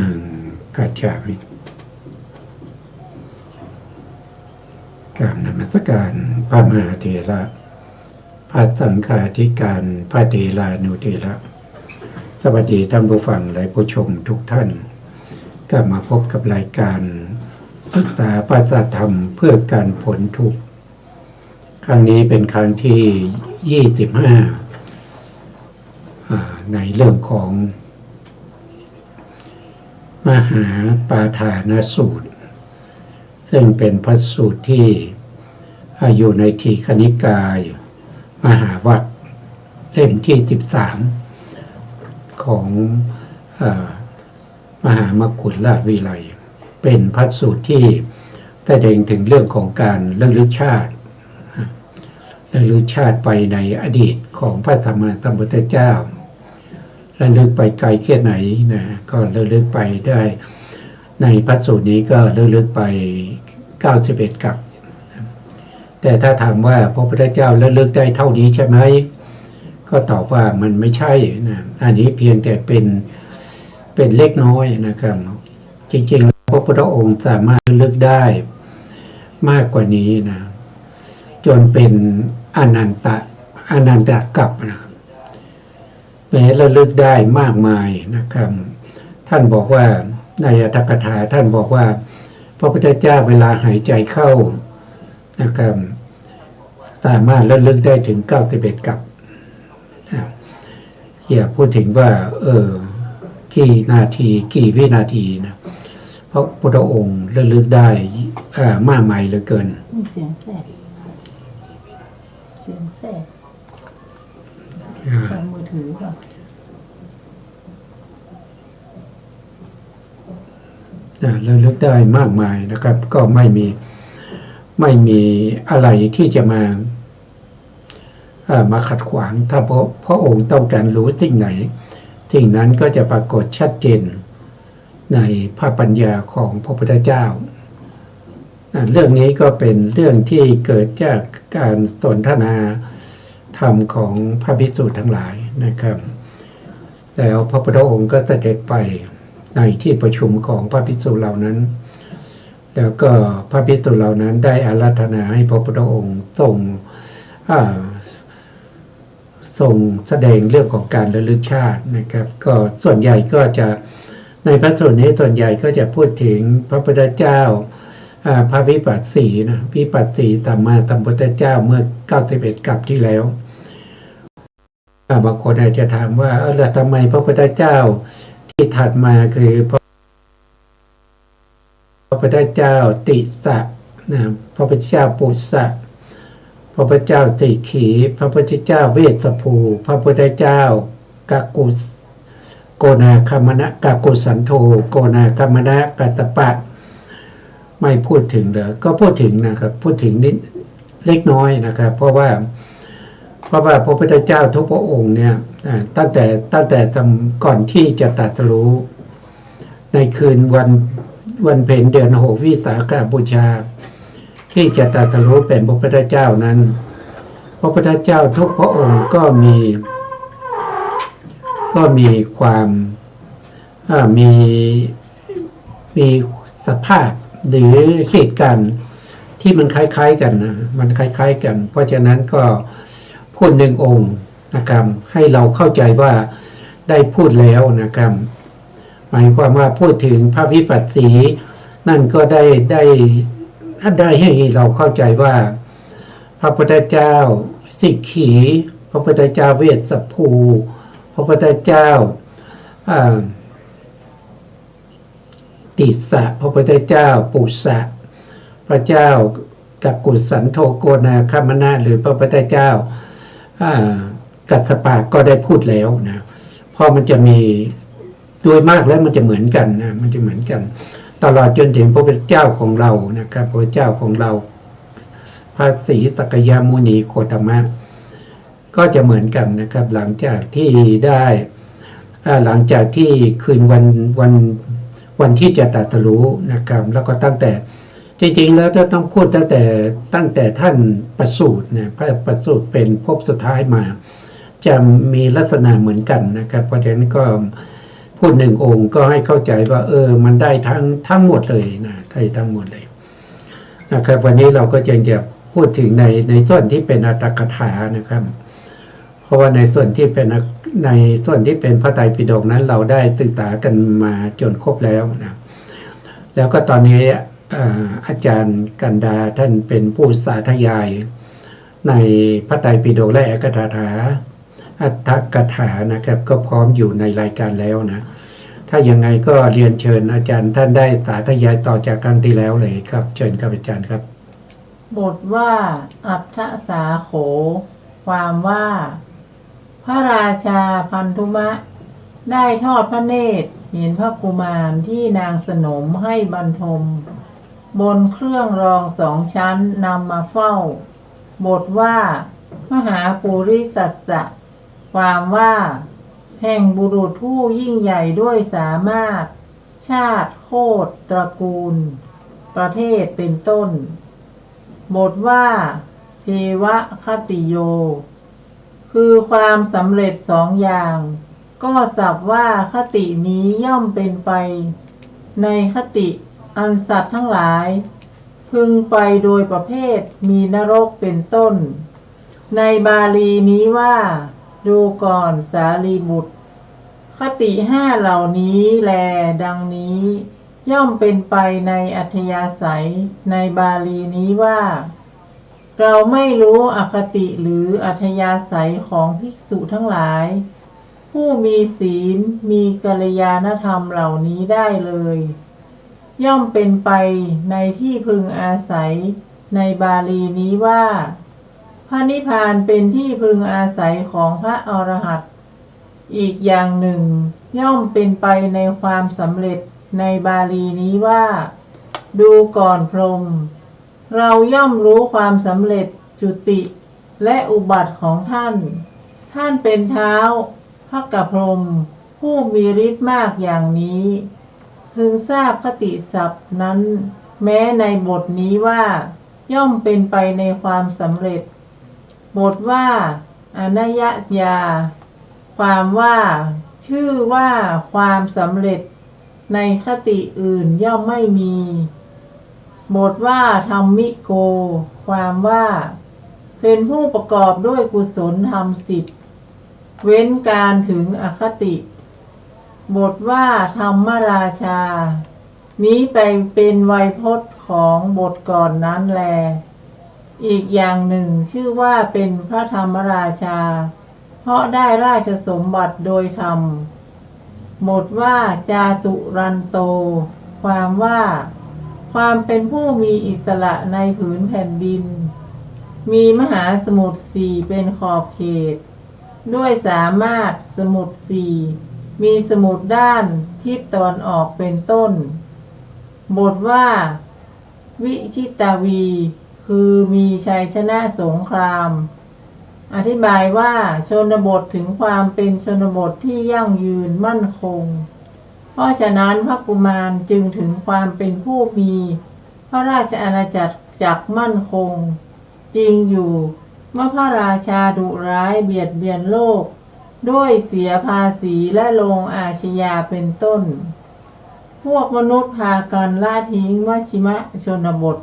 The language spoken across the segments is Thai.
นังกัจฉามิกราบนมัสการพระมหาเถระพระสังฆาธิการพระเถรานุเถระสวัสดีท่านผู้ฟังและผู้ชมทุกท่านกลับมาพบกับรายการศึกษาพระธรรมเพื่อการพ้นทุกข์ครั้งนี้เป็นครั้งที่25ในเรื่องของมหาปาฐานสูตรซึ่งเป็นพระสูตรที่อยู่ในทีฆนิกายมหาวัคเล่มที่13ของมหามกุฏราชวิไลเป็นพระสูตรที่แสดงถึงเรื่องของการระลึกชาติไปในอดีตของพระสัมมาสัมพุทธเจ้าระลึกไปไกลแค่ไหนนะก็ระลึกไปได้ในพระสูตรนี้ก็ระลึกไป91กับแต่ถ้าถามว่าพระพุทธเจ้าระลึกได้เท่านี้ใช่ไหมก็ตอบว่ามันไม่ใช่นะอันนี้เพียงแต่เป็นเล็กน้อยนะครับจริงๆพระพุทธองค์สามารถระลึกได้มากกว่านี้นะจนเป็นอนันตกับนะแม้ระลึกได้มากมายนะครับท่านบอกว่าในอัตถกถาท่านบอกว่าพระพุทธเจ้าเวลาหายใจเข้านะครับสามารถระลึกได้ถึง91กับอย่าพูดถึงว่ากี่วินาทีนะเพราะพระองค์ระลึกได้มากมายเหลือเกินมีเสียงแทรกทางมือถือค่ะระลึกได้มากมายนะครับก็ไม่มีอะไรที่จะมาขัดขวางถ้าพระองค์ต้องการรู้สิ่งไหนสิ่งนั้นก็จะปรากฏชัดเจนในพระปัญญาของพระพุทธเจ้าเรื่องนี้ก็เป็นเรื่องที่เกิดจากการสนทนาธรรมของพระภิกษุทั้งหลายนะครับแล้วพระพุทธองค์ก็เสด็จไปในที่ประชุมของพระภิกษุเหล่านั้นแล้วก็พระภิกษุเหล่านั้นได้อาราธนาให้พระพุทธองค์ทรงแสดงเรื่องของการระลึกชาตินะครับก็ส่วนใหญ่ก็จะในพระสูตรนี้ส่วนใหญ่ก็จะพูดถึงพระพุทธเจ้าพระวิปัสสีนะวิปัสสีสัมมาสัมพุทธเจ้าเมื่อ91กับที่แล้วบางคนอาจจะถามว่าแล้วทำไมพระพุทธเจ้าที่ถัดมาคือพระพุทธเจ้าติสะนะพระพุทธเจ้าปุสสะพระพุทธเจ้าสิกขีพระพุทธเจ้าเวสสภูพระพุทธเจ้ากักุสโกนาคามนะกักุสันโธโกนาคามนะกัตตปะไม่พูดถึงเลยก็พูดถึงนะครับพูดถึงนิดเล็กน้อยนะครับเพราะว่าพระพุทธเจ้าทุกพระองค์เนี่ยตั้งแต่ก่อนที่จะตรัสรู้ในคืนวันเพ็ญเดือน6วิสาขบูชาที่จะตรัสรู้เป็นพระพุทธเจ้านั้นพระพุทธเจ้าทุกพระองค์ก็มีความมีสภาพหรือเหตุการณ์ที่มันคล้ายๆกันนะมันคล้ายๆกันเพราะฉะนั้นก็พูดหนึ่งองค์นะครับให้เราเข้าใจว่าได้พูดแล้วนะครับหมายความว่าพูดถึงพระวิปัสสีนั่นก็ได้ให้เราเข้าใจว่าพระพุทธเจ้าสิกขีพระพุทธเจ้าเวสสภูพระพุทธเจ้าติสสะพระพุทธเจ้าปุสสะพระเจ้ากักุสันโธโกนาคามนะหรือพระพุทธเจ้ากัสสปะก็ได้พูดแล้วนะเพราะมันจะมีโดยมากแล้วมันจะเหมือนกันนะมันจะเหมือนกันตลอดจนถึงพระพุทธเจ้าของเรานะครับพระเจ้าของเราพระศรีสักยมุนีโคตมะก็จะเหมือนกันนะครับหลังจากที่คืนวันที่จะตรัสรู้นะครับแล้วก็ตั้งแต่จริงๆแล้วก็ต้องพูดตั้งแต่ท่านประสูตินะพระประสูติเป็นภพสุดท้ายมาจะมีลักษณะเหมือนกันนะครับเพราะฉะนั้นก็ พูดหนึ่งองค์ก็ให้เข้าใจว่ามันได้ทั้งหมดเลยนะได้ทั้งหมดเลยนะครับวันนี้เราก็จะพูดถึงในส่วนที่เป็นอัตถกถานะครับเพราะว่าในส่วนที่เป็นพระไตรปิฎกนั้นเราได้ศึกษากันมาจนครบแล้วนะแล้วก็ตอนนี้อาจารย์กันดาท่านเป็นผู้สาธยายในพระไตรปิฎกและอัตถกถานะครับก็พร้อมอยู่ในรายการแล้วนะถ้ายังไงก็เรียนเชิญอาจารย์ท่านได้สาธยายต่อจากครั้งที่แล้วเลยครับเชิญครับอาจารย์ครับบทว่าอัฏฐสาโขความว่าพระราชาพันธุมะได้ทอดพระเนตรเห็นพระกุมารที่นางสนมให้บรรทมบนเครื่องรอง2 ชั้นนำมาเฝ้าบทว่ามหาปุริสัสสะความว่าแห่งบุรุษผู้ยิ่งใหญ่ด้วยสามารถชาติโคตรตระกูลประเทศเป็นต้นบทว่าเทวคติโยคือความสำเร็จ2 อย่างก็ศัพท์ว่าคตินี้ย่อมเป็นไปในคติอันสัตว์ทั้งหลายพึงไปโดยประเภทมีนรกเป็นต้นในบาลีนี้ว่าดูก่อนสารีบุตรคติ5เหล่านี้แลดังนี้ย่อมเป็นไปในอัธยาศัยในบาลีนี้ว่าเราไม่รู้อคติหรืออัธยาศัยของภิกษุทั้งหลายผู้มีศีลมีกัลยาณธรรมเหล่านี้ได้เลยย่อมเป็นไปในที่พึงอาศัยในบาลีนี้ว่าพระนิพพานเป็นที่พึงอาศัยของพระอรหันต์อีกอย่างหนึ่งย่อมเป็นไปในความสำเร็จในบาลีนี้ว่าดูก่อนพรหมเราย่อมรู้ความสำเร็จจุติและอุบัติของท่านเป็นเท้าพระกพรหมผู้มีฤทธิ์มากอย่างนี้พึงทราบคติศัพท์นั้นแม้ในบทนี้ว่าย่อมเป็นไปในความสำเร็จบทว่าอนยยาความว่าชื่อว่าความสำเร็จในคติอื่นย่อมไม่มีบทว่าธัมมิโกความว่าเป็นผู้ประกอบด้วยกุศลธรรม10เว้นการถึงอคติบทว่าธรรมราชานี้ไปเป็นไวยพจน์ของบทก่อนนั้นแลอีกอย่างหนึ่งชื่อว่าเป็นพระธรรมราชาเพราะได้ราชสมบัติโดยธรรมบทว่าจาตุรันโตความว่าความเป็นผู้มีอิสระในผืนแผ่นดินมีมหาสมุทร4เป็นขอบเขตด้วยสามารถสมุทร4มีสมุทรด้านทิศตะวันออกเป็นต้นบทว่าวิชิตาวีคือมีชัยชนะสงครามอธิบายว่าชนบทถึงความเป็นชนบทที่ยั่งยืนมั่นคงเพราะฉะนั้นพระกุมารจึงถึงความเป็นผู้มีพระราชอาณาจักรมั่นคงจริงอยู่เมื่อพระราชาดุร้ายเบียดเบียนโลกด้วยเสียภาษีและลงอาชญาเป็นต้นพวกมนุษย์พากันละทิ้งมัชฌิมชนบท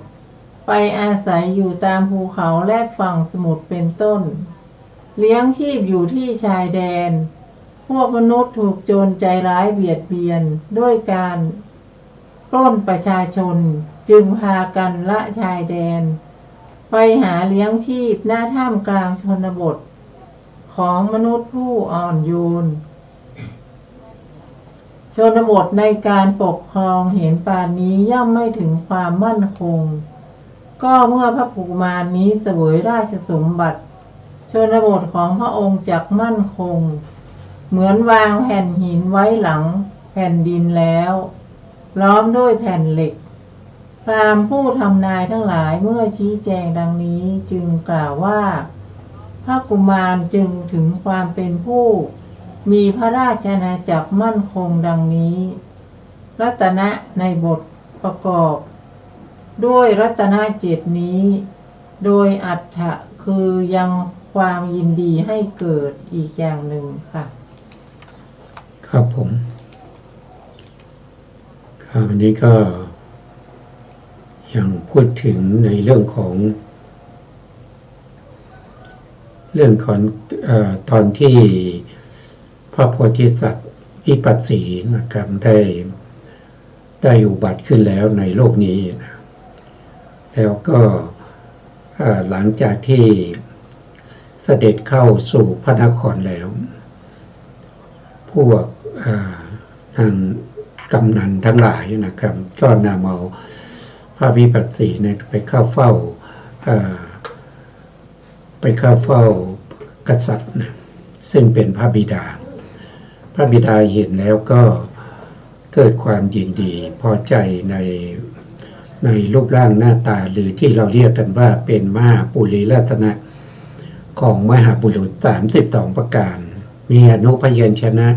ไปอาศัยอยู่ตามภูเขาและฝั่งสมุทรเป็นต้นเลี้ยงชีพอยู่ที่ชายแดนพวกมนุษย์ถูกโจรใจร้ายเบียดเบียนด้วยการปล้นประชาชนจึงพากันละชายแดนไปหาเลี้ยงชีพหน้าท่ามกลางชนบทของมนุษย์ผู้อ่อนโยนชนบทในการปกครองเห็นปานนี้ย่อมไม่ถึงความมั่นคงก็เมื่อพระกุมารนี้เสวยราชสมบัติชนบทของพระองค์จักมั่นคงเหมือนวางแผ่นหินไว้หลังแผ่นดินแล้วล้อมด้วยแผ่นเหล็กพราหมณ์ผู้ทำนายทั้งหลายเมื่อชี้แจงดังนี้จึงกล่าวว่าพระกุมารจึงถึงความเป็นผู้มีพระราชอาณาจักรมั่นคงดังนี้รัตนะในบทประกอบด้วยรัตนะ7นี้โดยอรรถะคือยังความยินดีให้เกิดอีกอย่างหนึ่งค่ะครับผม วันนี้ก็ยังพูดถึงในเรื่องของตอนที่พระโพธิสัตว์วิปัสสีนะครับได้อุบัติขึ้นแล้วในโลกนี้นะแล้วก็หลังจากที่เสด็จเข้าสู่พระนครแล้วพวกทางกำนันทั้งหลายนะครับก็นำเอาพระวิปัสสีเนี่ยไปเข้าเฝ้ากษัตริย์นะซึ่งเป็นพระบิดาเห็นแล้วก็เกิดความยินดีพอใจในรูปร่างหน้าตาหรือที่เราเรียกกันว่าเป็นมหาปุริลักษณะของมหาบุรุษ32ประการมีอนุพยัญชนะ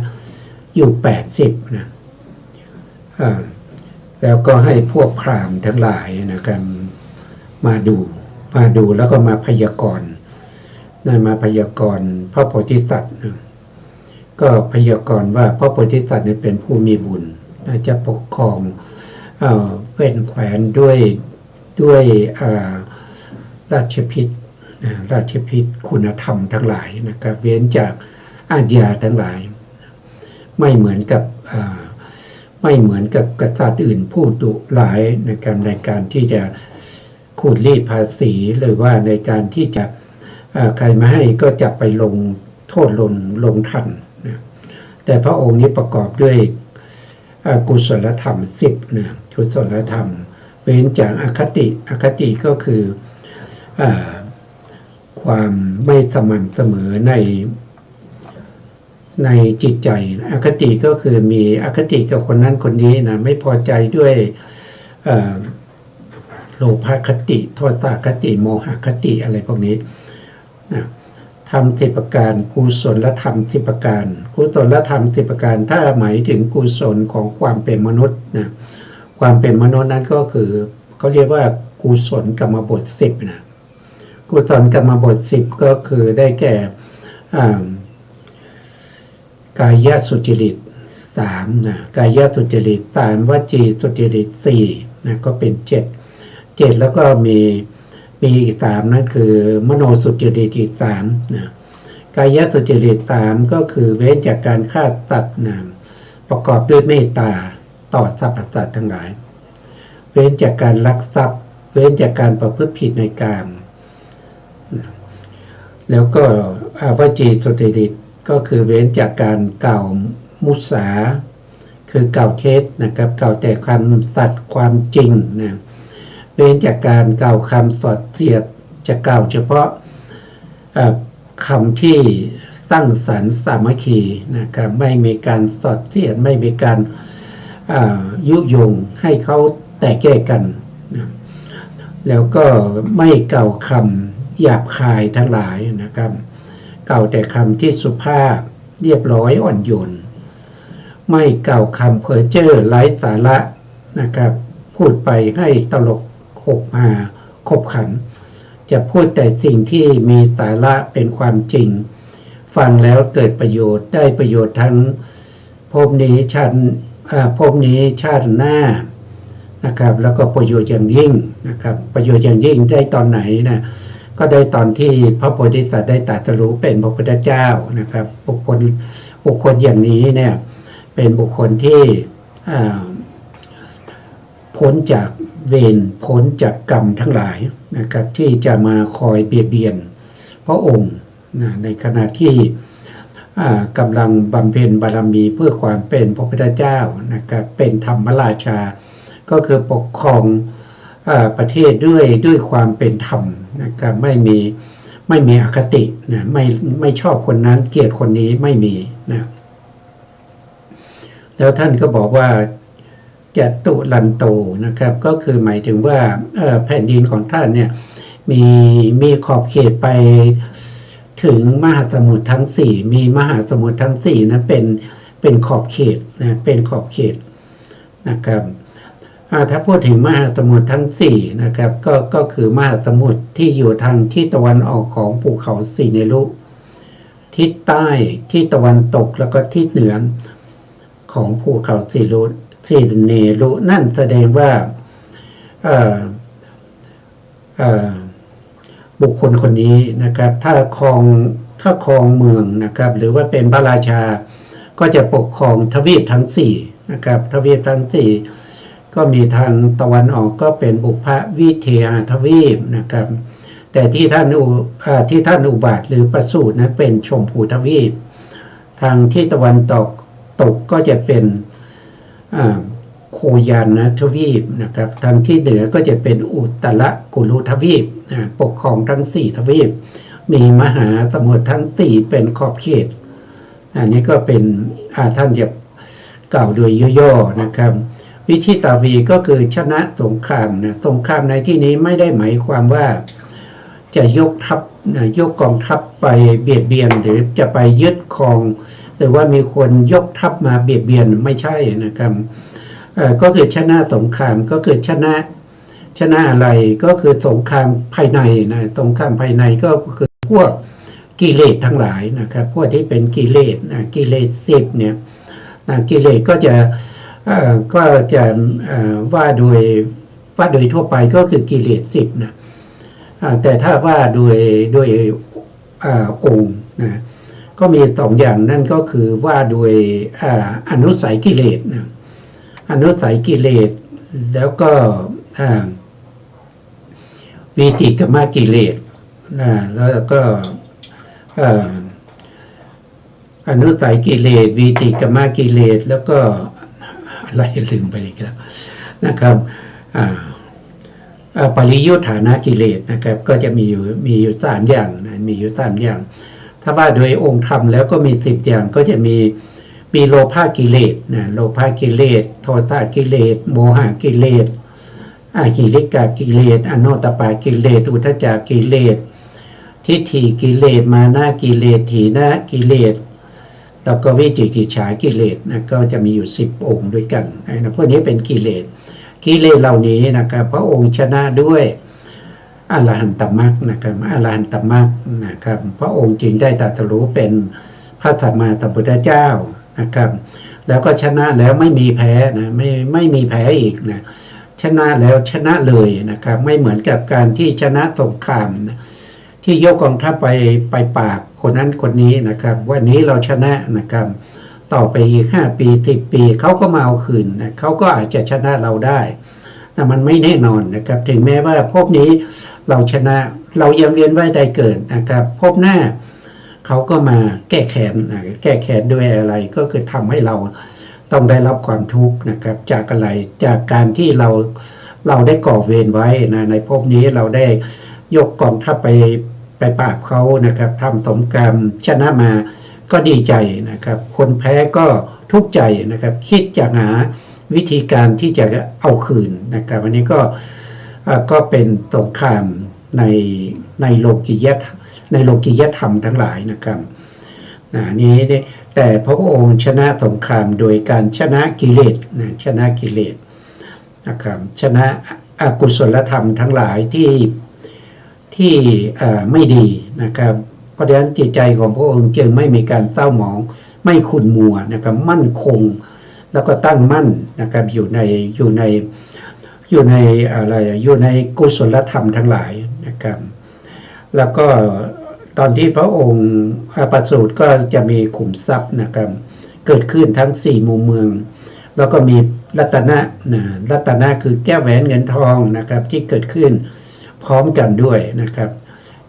อยู่80นะแล้วก็ให้พวกพราหมณ์ทั้งหลายนะครับมาดูแล้วก็มาพยากรณ์มาพยากรณ์พระโพธิสัตว์ก็พยากรณ์ว่าพระโพธิสัตว์เป็นผู้มีบุญจะปกครองเป็นแขวนด้วยราชพิษคุณธรรมทั้งหลายนะครับเว้นจากอาญาทั้งหลายไม่เหมือนกับกษัตริย์อื่นผู้ดุร้ายในการที่จะขูดรีดภาษีหรือว่าในการที่จะใครมาให้ก็จะไปลงโทษลงทันนะแต่พระองค์นี้ประกอบด้วยกุศลธรรม10นะกุศลธรรมเว้นจากอคติก็คือความไม่สม่ำเสมอในจิตใจอคติก็คือมีอคติกับคนนั้นคนนี้นะไม่พอใจด้วยโลภคติโทสะคติโมหคติอะไรพวกนี้นะธรรม10ประการกุศลธรรม10ประการกุศลธรรม10ประการถ้าหมายถึงกุศลของความเป็นมนุษย์นะความเป็นมนุษย์นั้นก็คือเขาเรียกว่ากุศลกรรมบท10นะกุศลกรรมบท10ก็คือได้แก่กายสุจริต3นะกายสุจริต3วจีสุจริต4นะก็เป็น7แล้วก็มีอีก3นั่นคือมโนสุจริตอีก3นะกายสุจริต3ก็คือเว้นจากการฆ่าสัตว์นะประกอบด้วยเมตตาต่อสรรพสัตว์ทั้งหลายเว้นจากการลักทรัพย์เว้นจากการประพฤติผิดในกามนะแล้วก็วจีสุจริตก็คือเว้นจากการกล่าวมุสาคือกล่าวเท็จนะครับกล่าวแต่ความสัตย์ความจริงนะเว้นจากการกล่าวคำสอดเสียดจะกล่าวเฉพาะคำที่สร้างสรรค์สามัคคีนะครับไม่มีการสอดเสียดไม่มีการยุยงให้เขาแตกแยกกันนะแล้วก็ไม่กล่าวคำหยาบคายทั้งหลายนะครับกล่าวแต่คำที่สุภาพเรียบร้อยอ่อนโยนไม่กล่าวคำเพ้อเจ้อไร้สาระนะครับพูดไปให้ตลกหกมาขบขันจะพูดแต่สิ่งที่มีสาระเป็นความจริงฟังแล้วเกิดประโยชน์ได้ประโยชน์ทั้งภพนี้ชาติหน้านะครับแล้วก็ประโยชน์อย่างยิ่งนะครับประโยชน์อย่างยิ่งได้ตอนไหนนะก็ได้ตอนที่พระโพธิสัตว์ได้ตรัสรู้เป็นพระพุทธเจ้านะครับบุคคลอย่างนี้เนี่ยเป็นบุคคลที่พ้นจากเวรพ้นจากกรรมทั้งหลายนะครับที่จะมาคอยเบียดเบียนพระองค์นะในขณะที่กำลังบำเพ็ญบารมีเพื่อความเป็นพระพุทธเจ้านะครับเป็นธรรมราชาก็คือปกครองประเทศด้วยความเป็นธรรมนะครับไม่มีอคตินะไม่ชอบคนนั้นเกลียดคนนี้ไม่มีนะแล้วท่านก็บอกว่าจตุรันโตนะครับก็คือหมายถึงว่าแผ่นดินของท่านเนี่ยมีขอบเขตไปถึงมหาสมุทรทั้ง4มีมหาสมุทรทั้ง4นั้นเป็นขอบเขตนะเป็นขอบเขตนะครับถ้าพูดถึงมหาสมุทรทั้ง4นะครับก็คือมหาสมุทรที่อยู่ทางทิศตะวันออกของภูเขาสีเนรุทิศใต้ทิศตะวันตกแล้วก็ทิศเหนือของภูเขา สิเนรุนั่นแสดงว่าบุคคลคนนี้นะครับถ้าครองเมืองนะครับหรือว่าเป็นพระราชาก็จะปกครองทวีปทั้ง4นะครับทวีปทั้ง4ก็มีทางตะวันออกก็เป็นบุพวิเทหทวีปนะครับแต่ที่ท่านอุบาทหรือประสูตินั้นเป็นชมพูทวีปทางที่ตะวันตกก็จะเป็นโคยานนะทวีปนะครับทางที่เหนือก็จะเป็นอุตรกุลุทวีปปกครองทั้ง4ทวีปมีมหาสมุทรทั้ง4เป็นขอบเขตอันนี้ก็เป็นท่านจะกล่าวโดยย่อๆนะครับวิชิตาวีก็คือชนะสงครามนะสงครามในที่นี้ไม่ได้หมายความว่าจะยกกองทัพไปเบียดเบียนหรือจะไปยึดครองหรือว่ามีคนยกทัพมาเบียดเบียนไม่ใช่นะครับก็คือชนะสงครามก็คือชนะอะไรก็คือสงครามภายในนะสงครามภายในก็คือพวกกิเลสทั้งหลายนะครับพวกที่เป็นกิเลสกิเลส10เนี่ยกิเลสก็จะว่าโดยทั่วไปก็คือกิเลส10นะแต่ถ้าว่าโดยองค์นะก็มี2อย่างนั่นก็คือว่าโดยอนุสัยกิเลสนะอนุสัยกิเลสแล้วก็วิติกมกิเลสแล้วก็อนุสัยกิเลสวิติกมกิเลสแล้วก็อะไรลืมไปอีกแล้วนะครับปริยุทธานะกิเลสนะครับก็จะมีอยู่3อย่างนะมีอยู่3อย่างถ้าว่าโดยองค์ธรรมแล้วก็มี10อย่างก็จะมีโลภะกิเลสนะโลภะกิเลสโทสะกิเลสโมหะกิเลสหิริกะกิเลสอโนตปากิเลสอุทธัจจะกิเลสทิฏฐิกิเลสมานะกิเลสถีนะกิเลสแล้วก็วิจิกิจฉากิเลสนะก็จะมีอยู่10องค์ด้วยกันนะพวกนี้เป็นกิเลสเหล่านี้นะครับพระองค์ชนะด้วยอรหันตมรรคนะครับอรหันตมรรคนะครับพระองค์จึงได้ตรัสรู้เป็นพระสัมมาสัมพุทธเจ้านะครับแล้วก็ชนะแล้วไม่มีแพ้นะไม่มีแพ้อีกนะชนะแล้วชนะเลยนะครับไม่เหมือนกับการที่ชนะสงครามนะที่ยกกองทัพไปปราบคนนั้นคนนี้นะครับวันนี้เราชนะนะครับต่อไปอีก5 ปี10 ปีเขาก็มาเอาคืนนะเขาก็อาจจะชนะเราได้แต่มันไม่แน่นอนนะครับถึงแม้ว่าภพนี้เราชนะเรายังเวียนว่ายตายเกิดนะครับภพหน้าเขาก็มาแก้แค้นด้วยอะไรก็คือทำให้เราต้องได้รับความทุกข์นะครับจากอะไรจากการที่เราได้ก่อเวรไว้นะในภพนี้เราได้ยกกองทัพไปปราบเขานะครับทำสงครามชนะมาก็ดีใจนะครับคนแพ้ก็ทุกข์ใจนะครับคิดจะหาวิธีการที่จะเอาคืนนะครับอันนี้ก็เป็นสงครามในโลกียธรรมทั้งหลายนะครับนี้แต่พระองค์ชนะสงครามโดยการชนะกิเลสชนะกิเลสนะครับชนะอกุศลธรรมทั้งหลายที่ไม่ดีนะครับเพราะฉะนั้นจิตใจของพระองค์จึงไม่มีการเศร้าหมองไม่ขุ่นมัวนะครับมั่นคงแล้วก็ตั้งมั่นนะครับอยู่ในอะไรอยู่ในกุศลธรรมทั้งหลายนะครับแล้วก็ตอนที่พระองค์ประสูติก็จะมีขุมทรัพย์นะครับเกิดขึ้นทั้ง4มุมเมืองแล้วก็มีรัตนะคือแก้วแหวนเงินทองนะครับที่เกิดขึ้นพร้อมกันด้วยนะครับ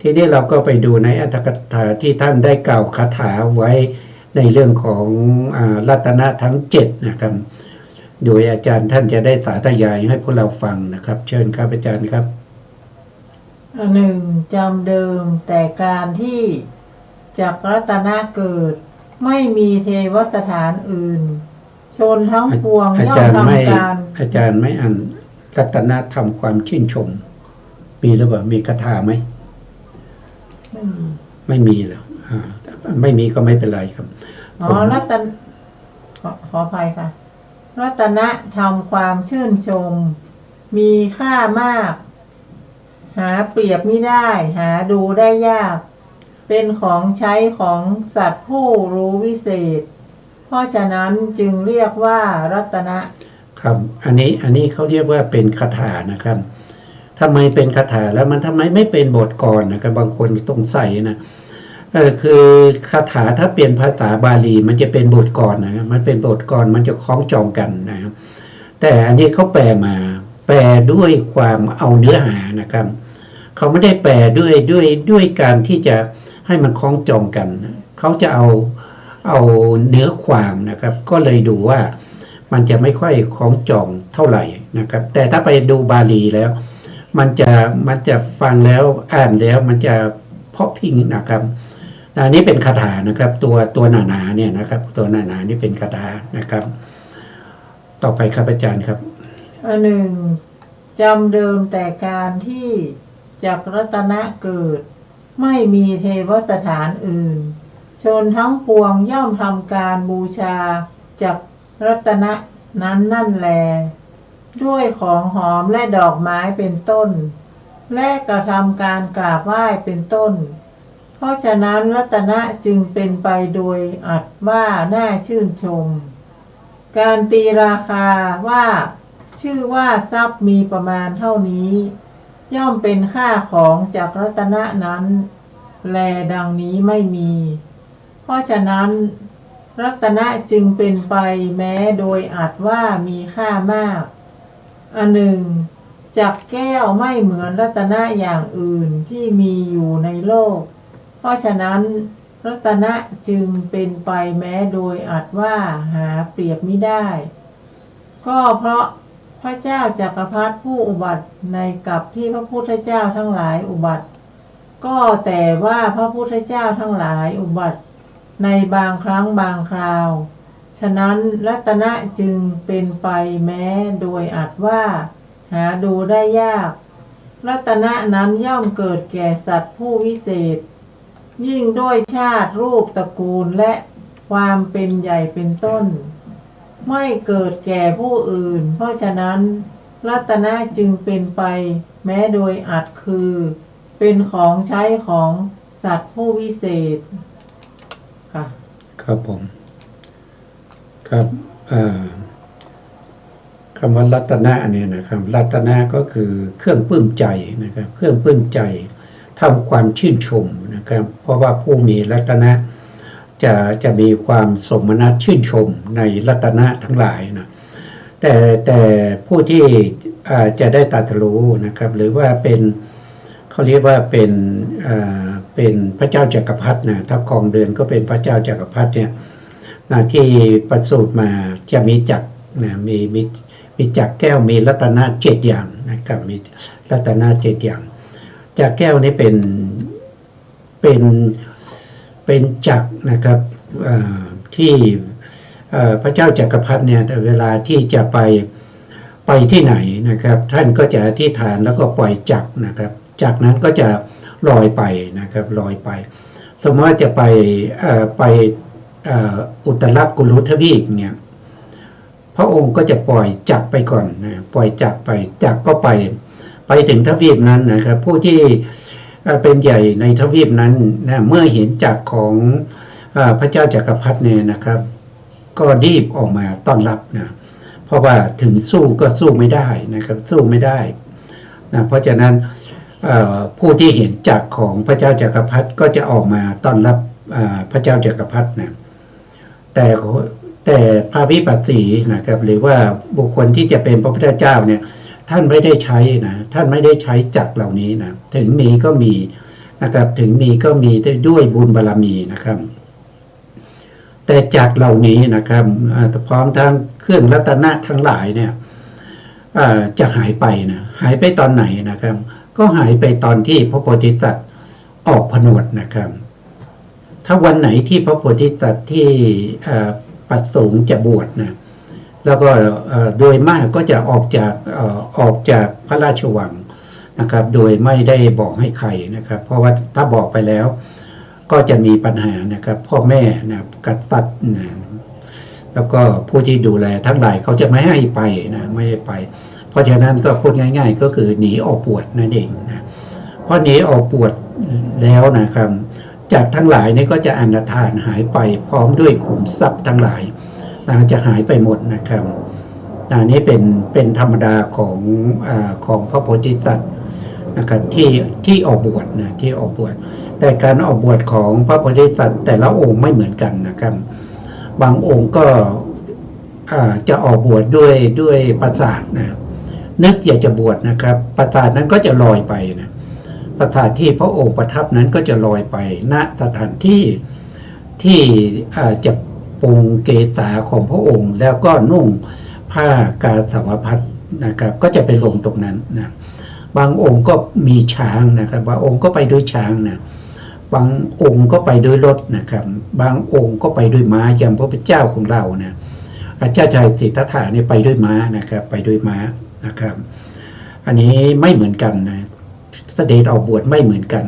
ทีนี้เราก็ไปดูในอัตถกถาที่ท่านได้กล่าวคาถาไว้ในเรื่องของรัตนะทั้ง7นะครับโดยอาจารย์ท่านจะได้สาธยายให้พวกเราฟังนะครับเชิญครับอาจารย์ครับ1. จำเดิมแต่การที่จักรัตนะเกิดไม่มีเทวสถานอื่นชนทั้งปวงย่อมทำการอาจารย์ไม่อ่านรัตนะทำความชื่นชมมีหรือเปล่ามีคาถาไหมไม่มีแล้วไม่มีก็ไม่เป็นไรครับขออภัยค่ะรัตนะทำความชื่นชมมีค่ามากหาเปรียบไม่ได้หาดูได้ยากเป็นของใช้ของสัตว์ผู้รู้วิเศษเพราะฉะนั้นจึงเรียกว่ารัตนะ ครับอันนี้เขาเรียกว่าเป็นคาถานะครับทำไมเป็นคาถาแล้วมันทำไมไม่เป็นบทกลอนนะครับบางคนสงสัยนะคือคาถาถ้าเปลี่ยนภาษาบาลีมันจะเป็นบทกลอนนะครับมันเป็นบทกลอนมันจะคล้องจองกันนะครับแต่อันนี้เขาแปลมาแปลด้วยความเอาเนื้อหานะครับเขาไม่ได้แปลด้วยการที่จะให้มันคล้องจองกันเขาจะเอาเนื้อความนะครับก็เลยดูว่ามันจะไม่ค่อยคล้องจองเท่าไหร่นะครับแต่ถ้าไปดูบาลีแล้วมันจะฟังแล้วอ่านแล้วมันจะเพาะพิงนะครับอันนี้เป็นคาถานะครับตัวหนาๆเนี่ยนะครับตัวหนาๆนี่เป็นคาถานะครับต่อไปครับอาจารย์ครับอันหนึ่งจำเดิมแต่การที่จักรัตนะเกิดไม่มีเทวสถานอื่นชนทั้งปวงย่อมทำการบูชาจักรัตนะนั้นนั่นแลด้วยของหอมและดอกไม้เป็นต้นและกระทำการกราบไหว้เป็นต้นเพราะฉะนั้นรัตนะจึงเป็นไปโดยอัตว่าน่าชื่นชมการตีราคาว่าชื่อว่าทรัพย์มีประมาณเท่านี้ย่อมเป็นค่าของจากรัตนะนั้นแลดังนี้ไม่มีเพราะฉะนั้นรัตนะจึงเป็นไปแม้โดยอัตว่ามีค่ามากอันหนึ่งจักแก้วไม่เหมือนรัตนะอย่างอื่นที่มีอยู่ในโลกเพราะฉะนั้นรัตนะจึงเป็นไปแม้โดยอัตว่าหาเปรียบมิได้ก็เพราะพระเจ้าจักรพรรดิผู้อุบัติในกับที่พระพุทธเจ้าทั้งหลายอุบัติก็แต่ว่าพระพุทธเจ้าทั้งหลายอุบัติในบางครั้งบางคราวฉะนั้นรัตนะจึงเป็นไปแม้โดยอัตว่าหาดูได้ยากรัตนะนั้นย่อมเกิดแก่สัตว์ผู้วิเศษยิ่งด้วยชาติรูปตระกูลและความเป็นใหญ่เป็นต้นไม่เกิดแก่ผู้อื่นเพราะฉะนั้นรัตนะจึงเป็นไปแม้โดยอัตคือเป็นของใช้ของสัตว์ผู้วิเศษค่ะครับผมครับคำว่ารัตนะเนี่ยนะครับรัตนะก็คือเครื่องปลื้มใจนะครับเครื่องปลื้มใจทำความชื่นชมนะครับเพราะว่าผู้มีรัตนะจะมีความสมนัสชื่นชมในรัตนะทั้งหลายนะแต่ผู้ที่จะได้ตรัสรู้นะครับหรือว่าเป็นเขาเรียกว่าเป็นพระเจ้าจักรพรรดินะถ้าครองเดือนก็เป็นพระเจ้าจักรพรรดิเนี่ยนะที่ประสูติมาจะมีจักรนะมีจักรแก้วมีรัตนะ7อย่างนะครับมีรัตนะ7อย่างจักรแก้วนี้เป็นจักรนะครับที่พระเจ้าจักรพรรดิเนี่ยแต่เวลาที่จะไปที่ไหนนะครับท่านก็จะอธิษฐานแล้วก็ปล่อยจักรนะครับจากนั้นก็จะลอยไปนะครับลอยไปสมมติว่าจะไปอุตรกุลุทวีปเนี่ยพระองค์ก็จะปล่อยจักรไปก่อนนะปล่อยจักรไปจักรก็ไปถึงทวีปนั้นนะครับผู้ที่เป็นใหญ่ในทวีปนั้นนะเมื่อเห็นจักรของพระเจ้าจักรพรรดิเนี่ยนะครับก็รีบออกมาต้อนรับนะเพราะว่าถึงสู้ก็สู้ไม่ได้นะครับสู้ไม่ได้นะเพราะฉะนั้นผู้ที่เห็นจักรของพระเจ้าจักรพรรดิก็จะออกมาต้อนรับพระเจ้าจักรพรรดินะแต่พระวิปัสสีนะครับหรือว่าบุคคลที่จะเป็นพระพุทธเจ้าเนี่ยท่านไม่ได้ใช้นะท่านไม่ได้ใช้จักรเหล่านี้นะถึงมีก็มีนะครับถึงมีก็มีด้วยบุญบารมีนะครับแต่จักรเหล่านี้นะครับพร้อมทั้งเครื่องรัตนะทั้งหลายเนี่ยจะหายไปนะหายไปตอนไหนนะครับก็หายไปตอนที่พระโพธิสัตว์ออกผนวดนะครับถ้าวันไหนที่พระโพธิสัตว์ที่ประสงค์จะบวชนะแล้วก็โดยมากก็จะออกจากพระราชวังนะครับโดยไม่ได้บอกให้ใครนะครับเพราะว่าถ้าบอกไปแล้วก็จะมีปัญหานะครับพ่อแม่นะกษัตริย์นะแล้วก็ผู้ที่ดูแลทั้งหลายเขาจะไม่ให้ไปนะไม่ให้ไปเพราะฉะนั้นก็พูดง่ายๆก็คือหนีออกบวชนั่นเองนะพอหนีออกบวชแล้วนะครับจากทั้งหลายนี่ก็จะอนาถานหายไปพร้อมด้วยขุมทรัพย์ทั้งหลายจะหายไปหมดนะครับ นี่เป็นธรรมดาของพระโพธิสัตว์นะครับที่ออกบวชนะที่ออกบวชแต่การออกบวชของพระโพธิสัตว์แต่ละองค์ไม่เหมือนกันนะครับบางองค์ก็จะออกบวชด้วยประสาทนะนึกอยากจะบวชนะครับประสาทนั้นก็จะลอยไปนะประสาทที่พระองค์ประทับนั้นก็จะลอยไปณสถานที่จะปรุงเกศาของพระองค์แล้วก็นุ่งผ้ากาสาวพัสนะครับก็จะไปลงตรงนั้นนะบางองค์ก็มีช้างนะครับบางองค์ก็ไปด้วยช้างนะบางองค์ก็ไปด้วยรถนะครับบางองค์ก็ไปด้วยม้าอย่างพระพุทธเจ้าของเรานะพระเจ้าชายสิทธัตถะนี่ไปด้วยม้านะครับไปด้วยม้านะครับอันนี้ไม่เหมือนกันนะเสด็จออกบวชไม่เหมือนกัน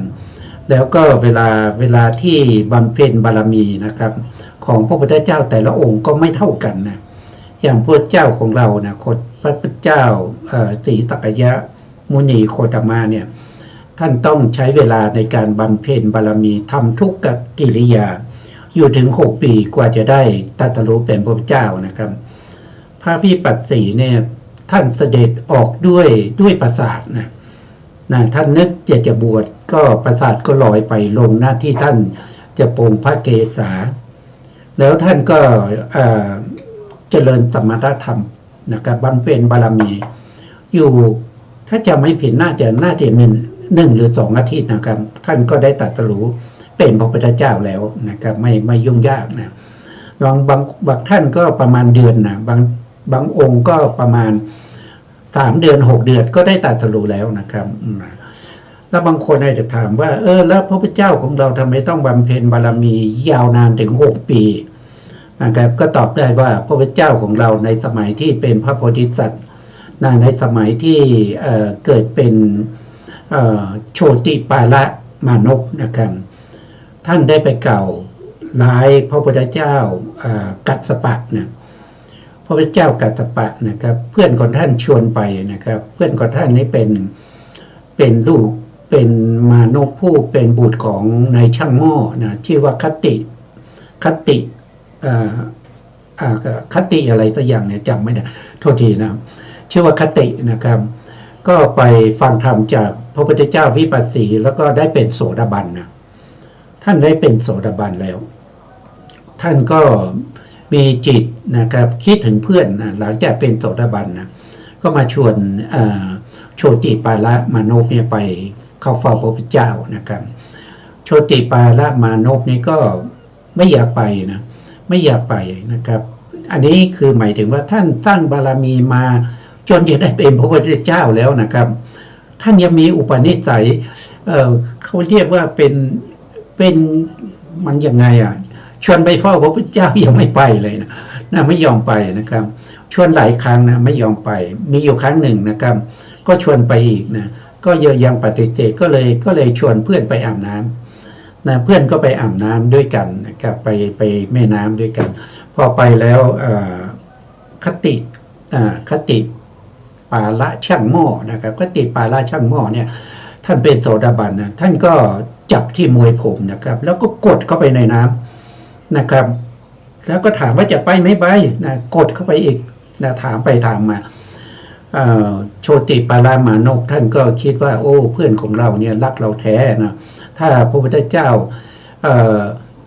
แล้วก็เวลาที่บำเพ็ญบารมีนะครับของพระพุทธเจ้าแต่ละองค์ก็ไม่เท่ากันนะอย่างพระเจ้าของเรานะพระพุทธเจ้าศรีสักยะมุนีโคตมะเนี่ยท่านต้องใช้เวลาในการบำเพ็ญบารมีทำทุกกิริยาอยู่ถึง6 ปีกว่าจะได้ตรัสรู้เป็นพระพุทธเจ้านะครับพระวิปัสสีเนี่ยท่านเสด็จออกด้วยประสาทนะท่านนึกจะบวชก็ประสาทก็ลอยไปลงหน้าที่ท่านจะปรงพระเกศาแล้วท่านก็เจริญสมถธรรมนะครับบำเพ็ญบารมีอยู่ถ้าจะไม่ผิดน่าจะ1 หรือ 2 อาทิตย์นะครับท่านก็ได้ตรัสรู้เป็นพระพุทธเจ้าแล้วนะครับไม่ยุ่งยากนะบางท่านก็ประมาณเดือนนะบางองค์ก็ประมาณ3 เดือน 6 เดือนก็ได้ตรัสรู้แล้วนะครับแล้วบางคนอาจจะถามว่าแล้วพระพุทธเจ้าของเราทำไมต้องบำเพ็ญบารมียาวนานถึง6 ปีนะครับก็ตอบได้ว่าพระพุทธเจ้าของเราในสมัยที่เป็นพระโพธิสัตว์ในสมัยที่เกิดเป็นโชติปาละมานพนะครับท่านได้ไปเก่าร้ายพระพุทธเจ้ากัสสปะนะพระพุทธเจ้ากัสสปะนะครับเพื่อนของท่านชวนไปนะครับเพื่อนของท่านนี้เป็นลูกเป็นมานพผู้เป็นบุตรของนายช่างหม้อนะชื่อว่าคติอะไรสักอย่างเนี่ยจำไม่ได้โทษทีนะชื่อว่าคตินะครับก็ไปฟังธรรมจากพระพุทธเจ้าวิปัสสีแล้วก็ได้เป็นโสดาบันนะท่านได้เป็นโสดาบันแล้วท่านก็มีจิตนะครับคิดถึงเพื่อนนะหลังจากเป็นโสดาบันนะก็มาชวนโชติปาละมานพเนี่ยไปเข้าเฝ้าพระพุทธเจ้านะครับโชติปาละมานพนี่ก็ไม่อยากไปนะไม่อยากไปนะครับอันนี้คือหมายถึงว่าท่านสร้างบารมีมาจนจะได้เป็นพระพุทธเจ้าแล้วนะครับท่านยังมีอุปนิสัยเขาเรียกว่าเป็นมันยังไงชวนไปเฝ้าพระพุทธเจ้ายังไม่ไปเลยนะไม่ยอมไปนะครับชวนหลายครั้งนะไม่ยอมไปมีอยู่ครั้งหนึ่งนะครับก็ชวนไปอีกนะก็ยังปฏิเสธก็เลยชวนเพื่อนไปอาบน้ำนะเพื่อนก็ไปอาบน้ำด้วยกันนะครับไปแม่น้ำด้วยกันพอไปแล้วคติปาละช่างหม้อนะครับคติปาละช่างหม้อเนี่ยท่านเป็นโสดาบันนะท่านก็จับที่มวยผมนะครับแล้วก็กดเข้าไปในน้ำนะครับแล้วก็ถามว่าจะไปไม่ไปนะกดเข้าไปอีกนะถามไปถามมาโชติปาละมานพท่านก็คิดว่าโอ้เพื่อนของเราเนี่ยรักเราแท้นะถ้าพระพุทธเจ้า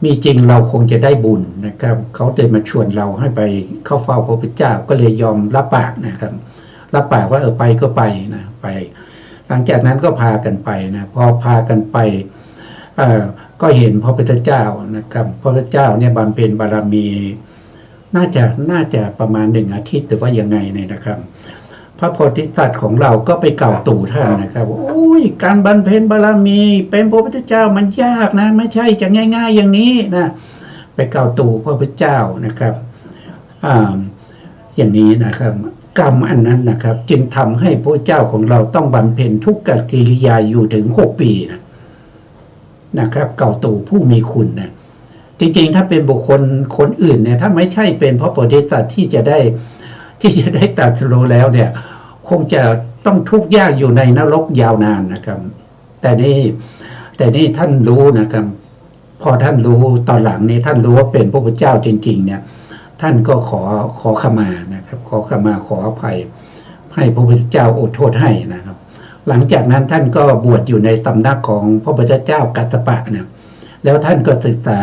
มีจริงเราคงจะได้บุญนะครับเขาเดินมาชวนเราให้ไปเข้าเฝ้าพระพุทธเจ้าก็เลยยอมรับปากนะครับรับปากว่าไปก็ไปนะไปหลังจากนั้นก็พากันไปนะพอพากันไปก็เห็นพระพุทธเจ้านะครับพระพุทธเจ้าเนี่ยบำเพ็ญบารมีน่าจะประมาณ1 อาทิตย์หรือว่ายังไงเนี่ยนะครับพระโพธิสัตว์ของเราก็ไปเก่าตู่ท่านนะครับโอ้ยการบำเพ็ญบารมีเป็นพระพุทธเจ้ามันยากนะไม่ใช่จะง่ายๆอย่างนี้นะไปเก่าตู่พระพุทธเจ้านะครับอย่างนี้นะครับกรรมอันนั้นนะครับจึงทำให้พระเจ้าของเราต้องบำเพ็ญทุกกิริยาอยู่ถึง6 ปีนะครับเก่าตู่ผู้มีคุณนะจริงๆถ้าเป็นบุคคลคนอื่นเนี่ยถ้าไม่ใช่เป็นพระโพธิสัตว์ที่จะได้ตรัสรู้แล้วเนี่ยคงจะต้องทุกข์ยากอยู่ในนรกยาวนานนะครับแต่นี่ท่านรู้นะครับพอท่านรู้ตอนหลังนี้ท่านรู้ว่าเป็นพระพุทธเจ้าจริงๆเนี่ย ท่านก็ขอขมานะครับขอขมาขออภัยให้พระพุทธเจ้าอดโทษให้นะครับ หลังจากนั้นท่านก็บวชอยู่ในตำนักของพระพุทธเจ้ากัสสปะเนี่ยแล้วท่านก็ศึกษา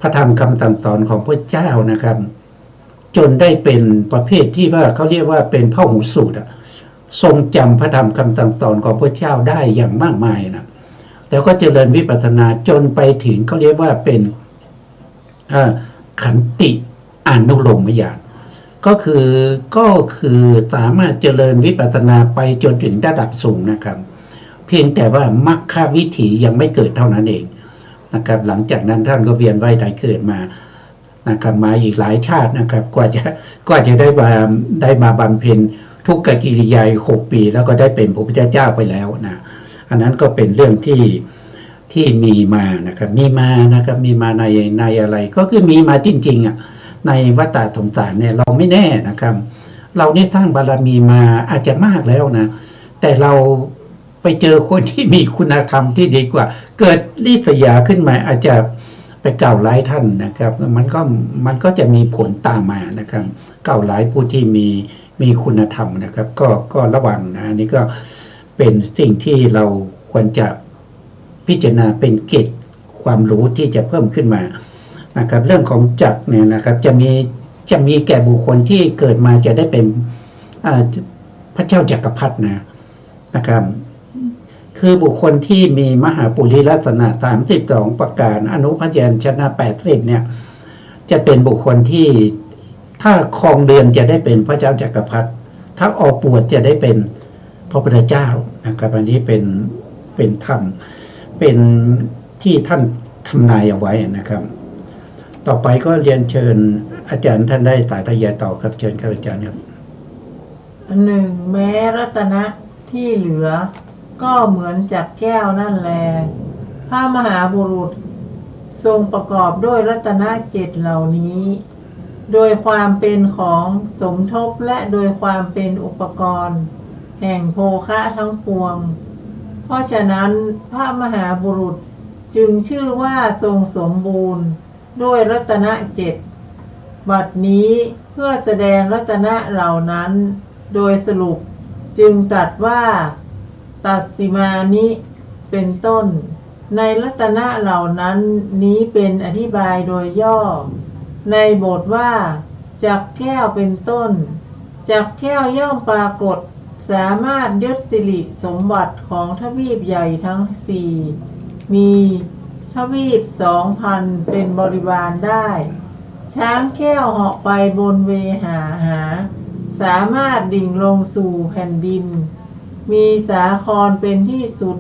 พระธรรมคำสั่งสอนของพระเจ้านะครับ จนได้เป็นประเภทที่ว่าเขาเรียกว่าเป็นพหูสูตรทรงจำพระธรรมคำสั่งสอนของพระเจ้าได้อย่างมากมายนะแล้วก็เจริญวิปัสสนาจนไปถึงเขาเรียกว่าเป็นขันติอนุโลมญาณก็คือสามารถเจริญวิปัสสนาไปจนถึงระดับสูงนะครับ เพียงแต่ว่ามรรควิถียังไม่เกิดเท่านั้นเองนะครับหลังจากนั้นท่านก็เวียนว่ายตายเกิดมานะครับมาอีกหลายชาตินะครับกว่าจะได้มาบำเพ็ญทุกขกิริยา6 ปีแล้วก็ได้เป็นพระพุทธเจ้าไปแล้วนะอันนั้นก็เป็นเรื่องที่มีมานะครับมีมาในอะไรก็คือมีมาจริงๆในวัฏสงสารเนี่ยเราไม่แน่นะครับเราเนี่ยทั้งบารมีมาอาจจะมากแล้วนะแต่เราไปเจอคนที่มีคุณธรรมที่ดีกว่าเกิดริษยาขึ้นมาอาจจะไปกล่าวร้ายท่านนะครับมันก็จะมีผลตามมานะครับกล่าวร้ายผู้ที่มีคุณธรรมนะครับก็ระวังนะอันนี้ก็เป็นสิ่งที่เราควรจะพิจารณาเป็นเกร็ดความรู้ที่จะเพิ่มขึ้นมานะครับเรื่องของจักรเนี่ยนะครับจะมีแก่บุคคลที่เกิดมาจะได้เป็นพระเจ้าจักรพรรดินะครับคือบุคคลที่มีมหาปุริลักษณะ32ประการอนุพยัญชนะ80เนี่ยจะเป็นบุคคลที่ถ้าครองเรือนจะได้เป็นพระเจ้าจักรพรรดิถ้าออกบวชจะได้เป็นพระพุทธเจ้านะครับอันนี้เป็นธรรมเป็นที่ท่านทำนายเอาไว้นะครับต่อไปก็เรียนเชิญอาจารย์ท่านได้สาธยายต่อครับเชิญครับอาจารย์ครับ 1. แม้รัตนะที่เหลือก็เหมือนจักแก้วนั่นแลพระมหาบุรุษทรงประกอบด้วยรัตนะ7เหล่านี้โดยความเป็นของสมทบและโดยความเป็นอุปกรณ์แห่งโภคะทั้งปวงเพราะฉะนั้นพระมหาบุรุษจึงชื่อว่าทรงสมบูรณ์ด้วยรัตนะ7บัดนี้เพื่อแสดงรัตนะเหล่านั้นโดยสรุปจึงตรัสว่าตัสสิมานิเป็นต้นในรัตนะเหล่านั้นนี้เป็นอธิบายโดยย่อในบทว่าจักแก้วเป็นต้นจักแก้วย่อมปรากฏสามารถยึดสิริสมบัติของทวีปใหญ่ทั้ง4มีทวีป 2,000 เป็นบริวารได้ช้างแก้วเหาะไปบนเวหาสามารถดิ่งลงสู่แผ่นดินมีสาครเป็นที่สุด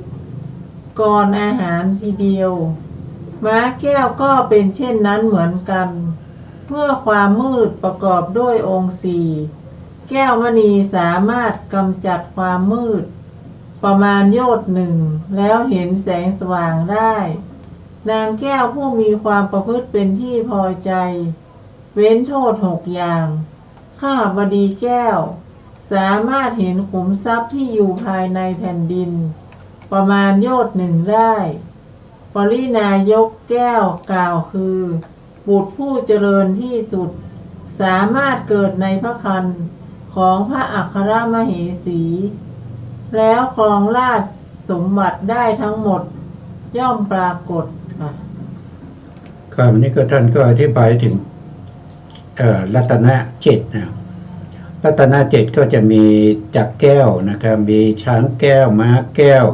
ก่อนอาหารทีเดียวม้าแก้วก็เป็นเช่นนั้นเหมือนกันเมื่อความมืดประกอบด้วยองค์4แก้วมณีสามารถกำจัดความมืดประมาณโยชน์1แล้วเห็นแสงสว่างได้นางแก้วผู้มีความประพฤติเป็นที่พอใจเว้นโทษ6อย่างข้าบดีแก้วสามารถเห็นขุมทรัพย์ที่อยู่ภายในแผ่นดินประมาณโยชน์1ได้ปรินายกแก้วกล่าวคือบุตรผู้เจริญที่สุดสามารถเกิดในพระครรภ์ของพระอัครมเหสีแล้วครองราชสมบัติได้ทั้งหมดย่อมปรากฏค่ะครับวันนี้ก็ท่านก็อธิบายถึงรัตนะ7นะรัตนะ7ก็จะมีจักรแก้วนะครับมีช้างแก้วม้าแก้ว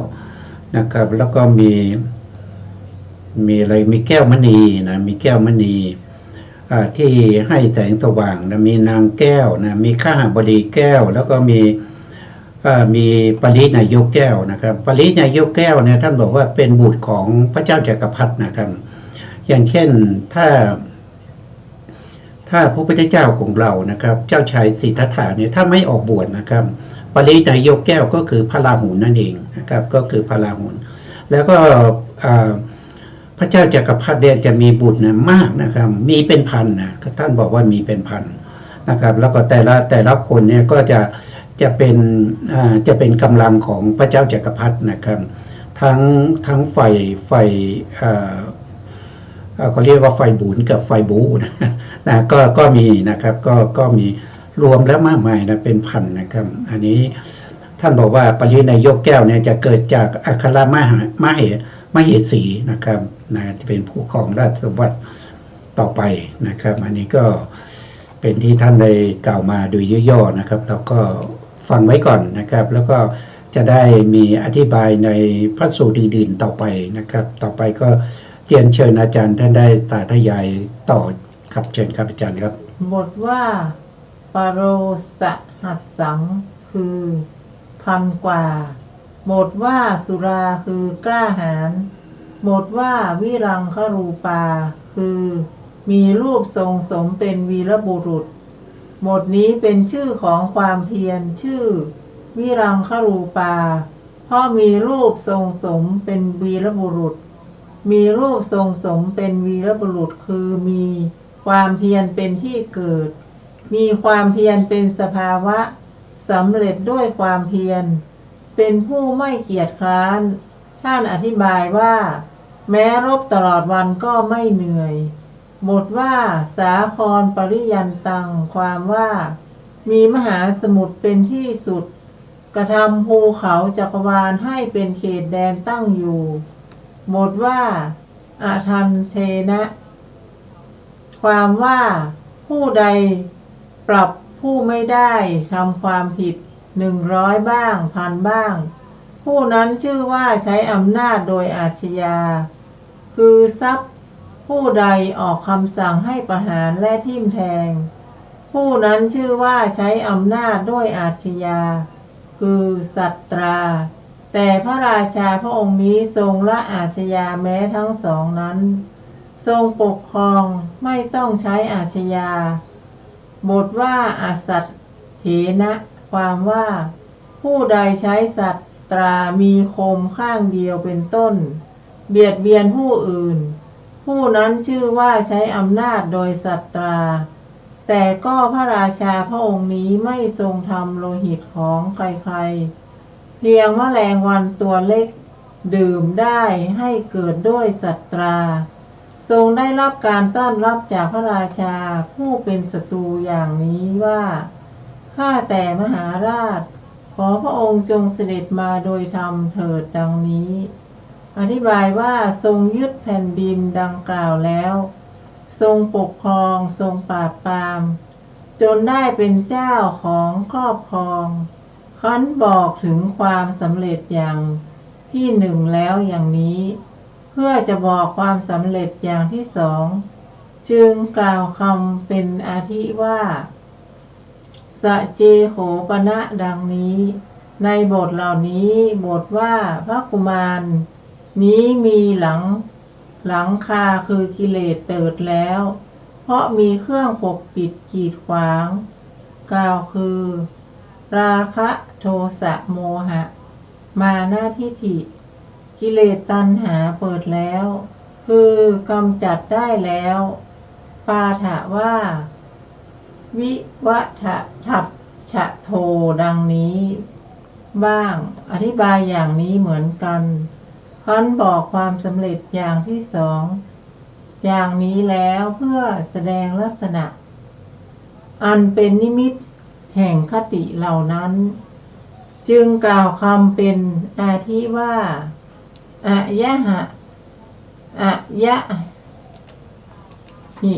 นะครับแล้วก็มีอะไรมีแก้วมณีนะมีแก้วมณีที่ให้แสงสว่างนะมีนางแก้วนะมีข้าบดีแก้วแล้วก็มีปรินายกแก้วนะครับปรินายกแก้วเนี่ยท่านบอกว่าเป็นบุตรของพระเจ้าจักรพรรดินะครับอย่างเช่นถ้าพระพุทธเจ้าของเรานะครับเจ้าชายสิทธัตถะเนี่ยถ้าไม่ออกบวชนะครับปรินายกแก้วก็คือพระราหุลนั่นเองนะครับก็คือพระราหุลแล้วก็พระเจ้าจักรพรรดิจะมีบุตรนะมากนะครับมีเป็นพันนะท่านบอกว่ามีเป็นพันนะครับแล้วก็แต่ละคนเนี่ยก็จะเป็นกำลังของพระเจ้าจักรพรรดินะครับทั้งฝ่าย เขาเรียกว่าไฟบุญกับไฟบูนะก็มีนะครับก็มีรวมแล้วมากมายนะเป็นพันนะครับอันนี้ท่านบอกว่าปรินายกแก้วเนี่ยจะเกิดจากอัครมเหสีนะครับนะจะเป็นผู้ครองราชสมบัติต่อไปนะครับอันนี้ก็เป็นที่ท่านได้กล่าวมาโดยย่อๆนะครับเราก็ฟังไว้ก่อนนะครับแล้วก็จะได้มีอธิบายในพระสูตรอื่นๆต่อไปนะครับต่อไปก็เรียนเชิญอาจารย์ท่านได้สาธยายต่อครับเชิญครับอาจารย์ครับบทว่าปโรสหัสสังคือพันกว่าบทว่าสุราคือกล้าหาญบทว่าวิรังครูปาคือมีรูปทรงสมเป็นวีรบุรุษบทนี้เป็นชื่อของความเพียรชื่อวิรังครูปาเพราะมีรูปทรงสมเป็นวีรบุรุษมีรูปทรงสมเป็นวีรบุรุษคือมีความเพียรเป็นที่เกิดมีความเพียรเป็นสภาวะสำเร็จด้วยความเพียรเป็นผู้ไม่เกียจคร้านท่านอธิบายว่าแม้รบตลอดวันก็ไม่เหนื่อยบทว่าสาครปริยันตังความว่ามีมหาสมุทรเป็นที่สุดกระทำภูเขาจักรวาลให้เป็นเขตแดนตั้งอยู่บทว่าอาทันเทนะความว่าผู้ใดปรับผู้ไม่ได้ทำความผิด100บ้าง1,000บ้างผู้นั้นชื่อว่าใช้อำนาจโดยอาชญาคือทรัพย์ผู้ใดออกคำสั่งให้ประหารและทิ่มแทงผู้นั้นชื่อว่าใช้อำนาจด้วยอาชญาคือสัตราแต่พระราชาพระองค์นี้ทรงละอาชญาแม้ทั้งสองนั้นทรงปกครองไม่ต้องใช้อาชญาบทว่าอสัตเถนะความว่าผู้ใดใช้สัตรามีคมข้างเดียวเป็นต้นเบียดเบียนผู้อื่นผู้นั้นชื่อว่าใช้อำนาจโดยสัตราแต่ก็พระราชาพระองค์นี้ไม่ทรงทำโลหิตของใครๆเพียงแมลงวันตัวเล็กดื่มได้ให้เกิดด้วยสัตราทรงได้รับการต้อนรับจากพระราชาผู้เป็นศัตรูอย่างนี้ว่าข้าแต่มหาราชขอพระองค์จงเสด็จมาโดยธรรมเถิดดังนี้อธิบายว่าทรงยึดแผ่นดินดังกล่าวแล้วทรงปกครองทรงปราบปรามจนได้เป็นเจ้าของครอบครองคั้นบอกถึงความสำเร็จอย่างที่หนึ่งแล้วอย่างนี้เพื่อจะบอกความสำเร็จอย่างที่สองจึงกล่าวคำเป็นอาทิว่าสะเจโหปณะดังนี้ในบทเหล่านี้บทว่าพระกุมารนี้มีหลังคาคือกิเลสเปิดแล้วเพราะมีเครื่องปกปิดกีดขวางกล่าวคือราคะโทสะโมหะมานะทิฏฐิกิเลสตัณหาเปิดแล้วคือกำจัดได้แล้วปาฐะว่าวิวัฏทัพฉะโทดังนี้บ้างอธิบายอย่างนี้เหมือนกันคั้นบอกความสำเร็จอย่างที่สองอย่างนี้แล้วเพื่อแสดงลักษณะอันเป็นนิมิตแห่งคติเหล่านั้นจึงกล่าวคำเป็นอาทิว่าอะยะหะอะยะหิ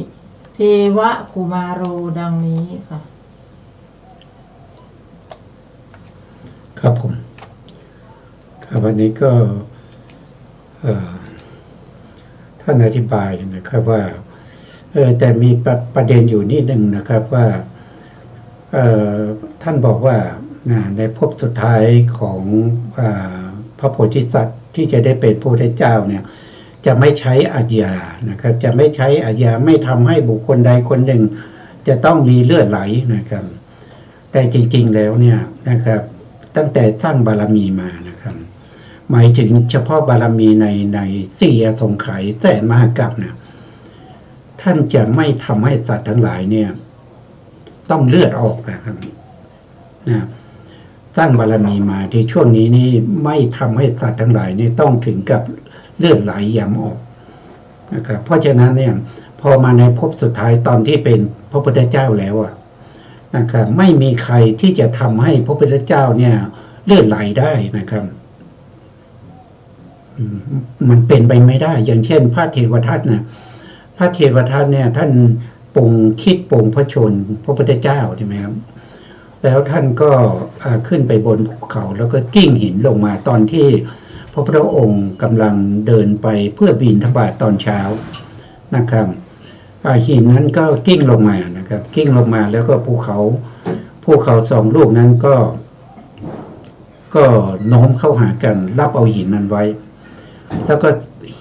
เทวะกุมารโรดังนี้ค่ะครับผมครับวันนี้ก็ท่านอธิบายนะครับว่าแต่มีประเด็นอยู่นิดหนึ่งนะครับว่าท่านบอกว่าในภพสุดท้ายของพระโพธิสัตว์ที่จะได้เป็นพระพุทธเจ้าเนี่ยจะไม่ใช้อาญานะครับจะไม่ใช้อาญาไม่ทำให้บุคคลใดคนหนึ่งจะต้องมีเลือดไหลนะครับแต่จริงๆแล้วเนี่ยนะครับตั้งแต่สร้างบารมีมานะครับหมายถึงเฉพาะบารมีในสี่อสงไขยแสนมหากัปเนี่ยท่านจะไม่ทำให้สัตว์ทั้งหลายเนี่ยต้องเลือดออกนะครับนะสร้างบารมีมาที่ช่วงนี้นี่ไม่ทำให้สัตว์ทั้งหลายนี่ต้องถึงกับเลือดไหลยำออก นะครับเพราะฉะนั้นเนี่ยพอมาในภพสุดท้ายตอนที่เป็นพระพุทธเจ้าแล้วนะครับไม่มีใครที่จะทำให้พระพุทธเจ้าเนี่ยเลือดไหลได้นะครับมันเป็นไปไม่ได้ อย่างเช่นพระเทวทัตนะพระเทวทัตเนี่ยท่านปรงคิดปรงพระชนพระพุทธเจ้าใช่ไหมครับแล้วท่านก็ขึ้นไปบนภูเขาแล้วก็กิ้งหินลงมาตอนที่พระพุทธองค์กำลังเดินไปเพื่อบิณฑบาตตอนเช้านะครับหินนั้นก็กิ้งลงมานะครับกิ้งลงมาแล้วก็ภูเขาสองลูกนั้นก็โน้มเข้าหากันรับเอาหินนั้นไว้แล้วก็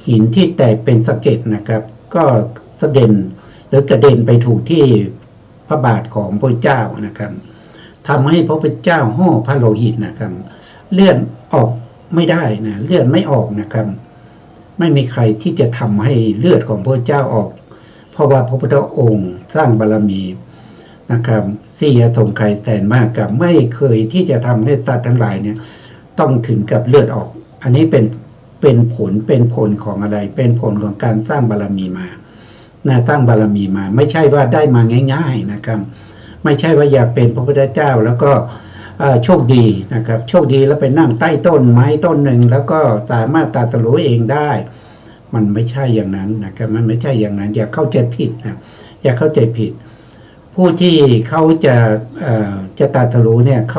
หินที่แตกเป็นสะเก็ดนะครับก็กระเด็นไปถูกที่พระบาทของพระเจ้านะครับทำให้พระพุทธเจ้าห่อพระโลหิตนะครับเลื่อนออกไม่ได้นะเลือดไม่ออกนะครับไม่มีใครที่จะทำให้เลือดของพระเจ้าออกเพราะว่าพระพุทธองค์สร้างบารมีนะครับสี่อสงไขยแสนมากกับไม่เคยที่จะทำให้สัตว์ทั้งหลายเนี่ยต้องถึงกับเลือดออกอันนี้เป็นผลของอะไรเป็นผลของการสร้างบารมีมาสร้างบารมีมาไม่ใช่ว่าได้มาง่ายๆนะครับไม่ใช่ว่าอยากเป็นพระพุทธเจ้าแล้วก็โชคดีนะครับโชคดีแล้วไปนั่งใต้ต้นไม้ต้นหนึ่งแล้วก็สามารถตรัสรู้เองได้มันไม่ใช่อย่างนั้นนะครับมันไม่ใช่อย่างนั้นอย่าเข้าใจผิดนะอย่าเข้าใจผิดผู้ที่เขาจะตรัสรู้เนี่ยเข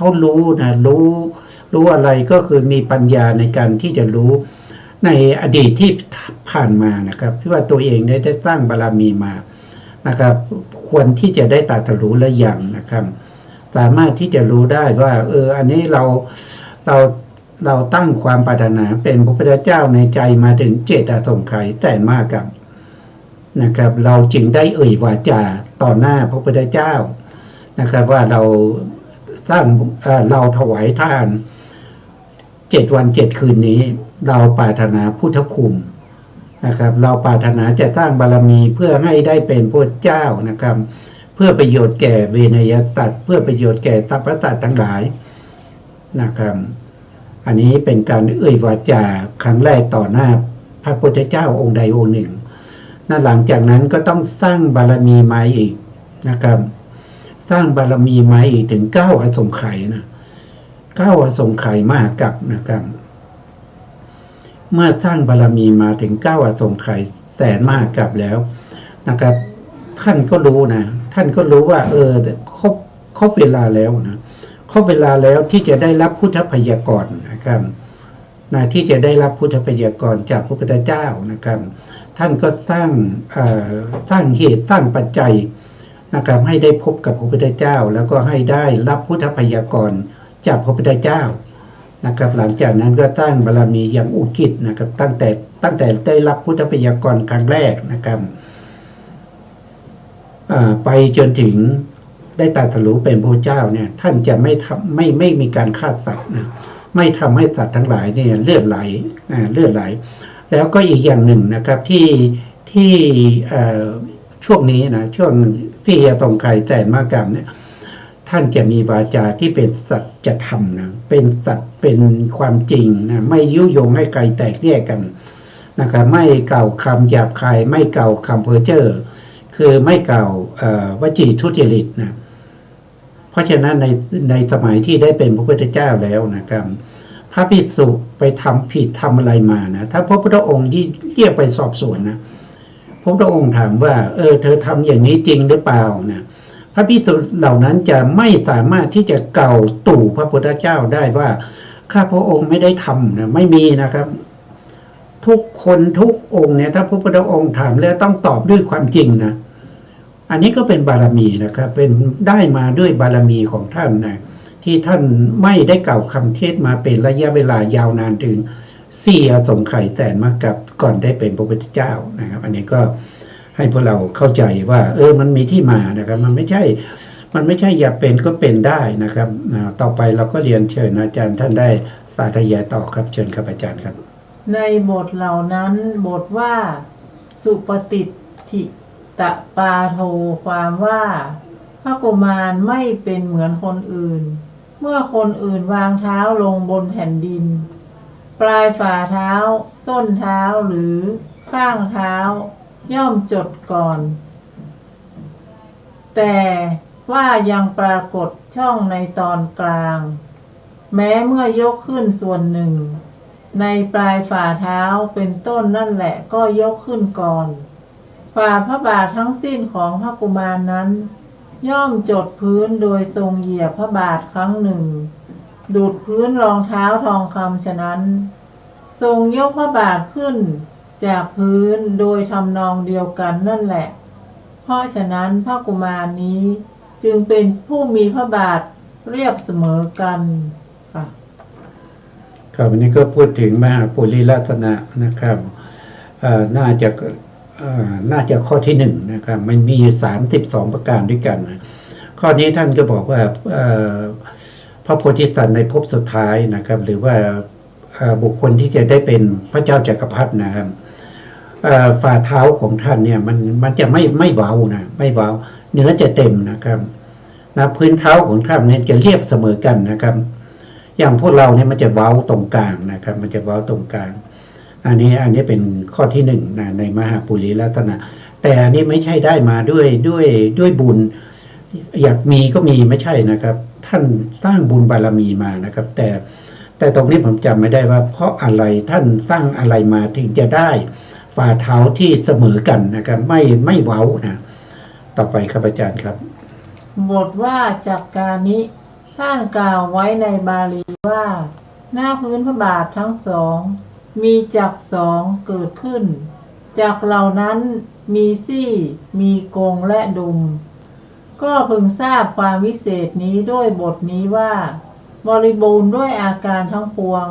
ารู้นะรู้อะไรก็คือมีปัญญาในการที่จะรู้ในอดีตที่ผ่านมานะครับที่ว่าตัวเองได้สร้างบารมีมานะครับควรที่จะได้ตรัสรู้และอย่างนะครับสามารถที่จะรู้ได้ว่าอันนี้เราตั้งความปรารถนาเป็นพระพุทธเจ้าในใจมาถึง7 อสงไขยแสนมากกับนะครับเราจึงได้เอ่ยวาจาต่อหน้าพระพุทธเจ้านะครับว่าเราถวายทาน7 วัน 7 คืนนี้เราปรารถนาพุทธคุณนะครับเราปรารถนาจะสร้างบารมีเพื่อให้ได้เป็นพระเจ้านะครับเพื่อประโยชน์แก่เวนยสัตว์เพื่อประโยชน์แก่สรรพสัตว์ทั้งหลายนะครับอันนี้เป็นการเอ่ยวาจาครั้งแรกต่อหน้าพระพุทธเจ้าองค์ใดองค์หนึ่งหลังจากนั้นก็ต้องสร้างบารมีมาอีกนะครับสร้างบารมีมาอีกถึง9 อสงไขยนะ9 อสงไขยมหากัปนะครับเมื่อสร้างบารมีมาถึง9 อสงไขยแสนมหากัปแล้วนะครับท่านก็รู้นะท่านก็รู้ว่าครบเวลาแล้วนะครบเวลาแล้วที่จะได้รับพุทธพยากรณ์นะครับที่จะได้รับพุทธพยากรณ์จากพระพุทธเจ้านะครับท่านก็สร้างเหตุสร้างปัจจัยนะครับให้ได้พบกับพระพุทธเจ้าแล้วก็ให้ได้รับพุทธพยากรณ์จากพระพุทธเจ้านะครับหลังจากนั้นก็สร้างบารมีอย่างอุกิจนะครับตั้งแต่ได้รับพุทธพยากรณ์ครั้งแรกนะครับไปจนถึงได้ตรัสรู้เป็นพระเจ้าเนี่ยท่านจะไม่มีการฆ่าสัตว์นะไม่ทำให้สัตว์ทั้งหลายเนี่ยเลือดไหลแล้วก็อีกอย่างหนึ่งนะครับที่ช่วงนี้นะช่วงที่อสงไขยแสนมหากัปเนี่ยท่านจะมีวาจาที่เป็นสัจธรรมนะเป็นสัจเป็นความจริงนะไม่ยุยงให้ใครแตกแยกกันนะครับไม่กล่าวคำหยาบคายไม่กล่าวคำเพ้อเจ้อคือไม่กล่าววจีทุจริตนะเพราะฉะนั้นในสมัยที่ได้เป็นพระพุทธเจ้าแล้วนะครับพระภิกษุไปทำผิดทำอะไรมานะถ้าพระพุทธองค์ที่เรียกไปสอบสวนนะพระพุทธองค์ถามว่าเธอทำอย่างนี้จริงหรือเปล่านะพระภิกษุเหล่านั้นจะไม่สามารถที่จะกล่าวตู่พระพุทธเจ้าได้ว่าข้าพระองค์ไม่ได้ทำนะไม่มีนะครับทุกคนทุกองค์เนี่ยถ้าพระพุทธองค์ถามแล้วต้องตอบด้วยความจริงนะอันนี้ก็เป็นบารมีนะครับเป็นได้มาด้วยบารมีของท่านนะที่ท่านไม่ได้กล่าวคำเทศมาเป็นระยะเวลายาวนานถึง4 อสงไขยแสนมหากัปก่อนได้เป็นพระพุทธเจ้านะครับอันนี้ก็ให้พวกเราเข้าใจว่ามันมีที่มานะครับมันไม่ใช่อยากเป็นก็เป็นได้นะครับต่อไปเราก็เรียนเชิญอาจารย์ท่านได้สาธยายต่อครับเชิญครับอาจารย์ครับในบทเหล่านั้นบทว่าสุปฏิทิตปาโทความว่าพระกุมารไม่เป็นเหมือนคนอื่นเมื่อคนอื่นวางเท้าลงบนแผ่นดินปลายฝ่าเท้าส้นเท้าหรือ ข้างเท้าย่อมจดก่อนแต่ว่ายังปรากฏช่องในตอนกลางแม้เมื่อยกขึ้นส่วนหนึ่งในปลายฝ่าเท้าเป็นต้นนั่นแหละก็ยกขึ้นก่อนฝ่าพระบาททั้งสิ้นของพระกุมารนั้นย่อมจดพื้นโดยทรงเหยียบพระบาทครั้งหนึ่งดูดพื้นรองเท้าทองคำฉะนั้นทรงยกพระบาทขึ้นจากพื้นโดยทำนองเดียวกันนั่นแหละเพราะฉะนั้นพระกุมารนี้จึงเป็นผู้มีพระบาทเรียบเสมอกันค่ะครับวันนี้ก็พูดถึงมหาปุริรัตนะนะครับน่าจะข้อที่1นะครับมันมี32ประการด้วยกันนะข้อนี้ท่านก็บอกว่าพระโพธิสัตว์ในภพสุดท้ายนะครับหรือว่าบุคคลที่จะได้เป็นพระเจ้าจักรพรรดินะครับฝ่าเท้าของท่านเนี่ยมันจะไม่เบานะไม่เบาเนื้อจะเต็มนะครับนะพื้นเท้าของท่านเนี่ยจะเรียบเสมอกันนะครับอย่างพวกเราเนี่ยมันจะเบาตรงกลางนะครับมันจะเบาตรงกลางอันนี้เป็นข้อที่1นะในมหาปุริรัตนะแต่อันนี้ไม่ใช่ได้มาด้วยบุญอยากมีก็มีไม่ใช่นะครับท่านสร้างบุญบารมีมานะครับแต่ตรงนี้ผมจำไม่ได้ว่าเพราะอะไรท่านสร้างอะไรมาถึงจะได้ฝ่าเท้าที่เสมอกันนะครับไม่เว้านะต่อไปครับอาจารย์ครับบทว่าจักการนี้ท่านกล่าวไว้ในบาลีว่าหน้าพื้นพระบาททั้งสองมีจักร2เกิดขึ้นจักรเหล่านั้นมีซี่มีกงและดุมก็พึงทราบความวิเศษนี้ด้วยบทนี้ว่าบริบูรณ์ด้วยอาการทั้งปวง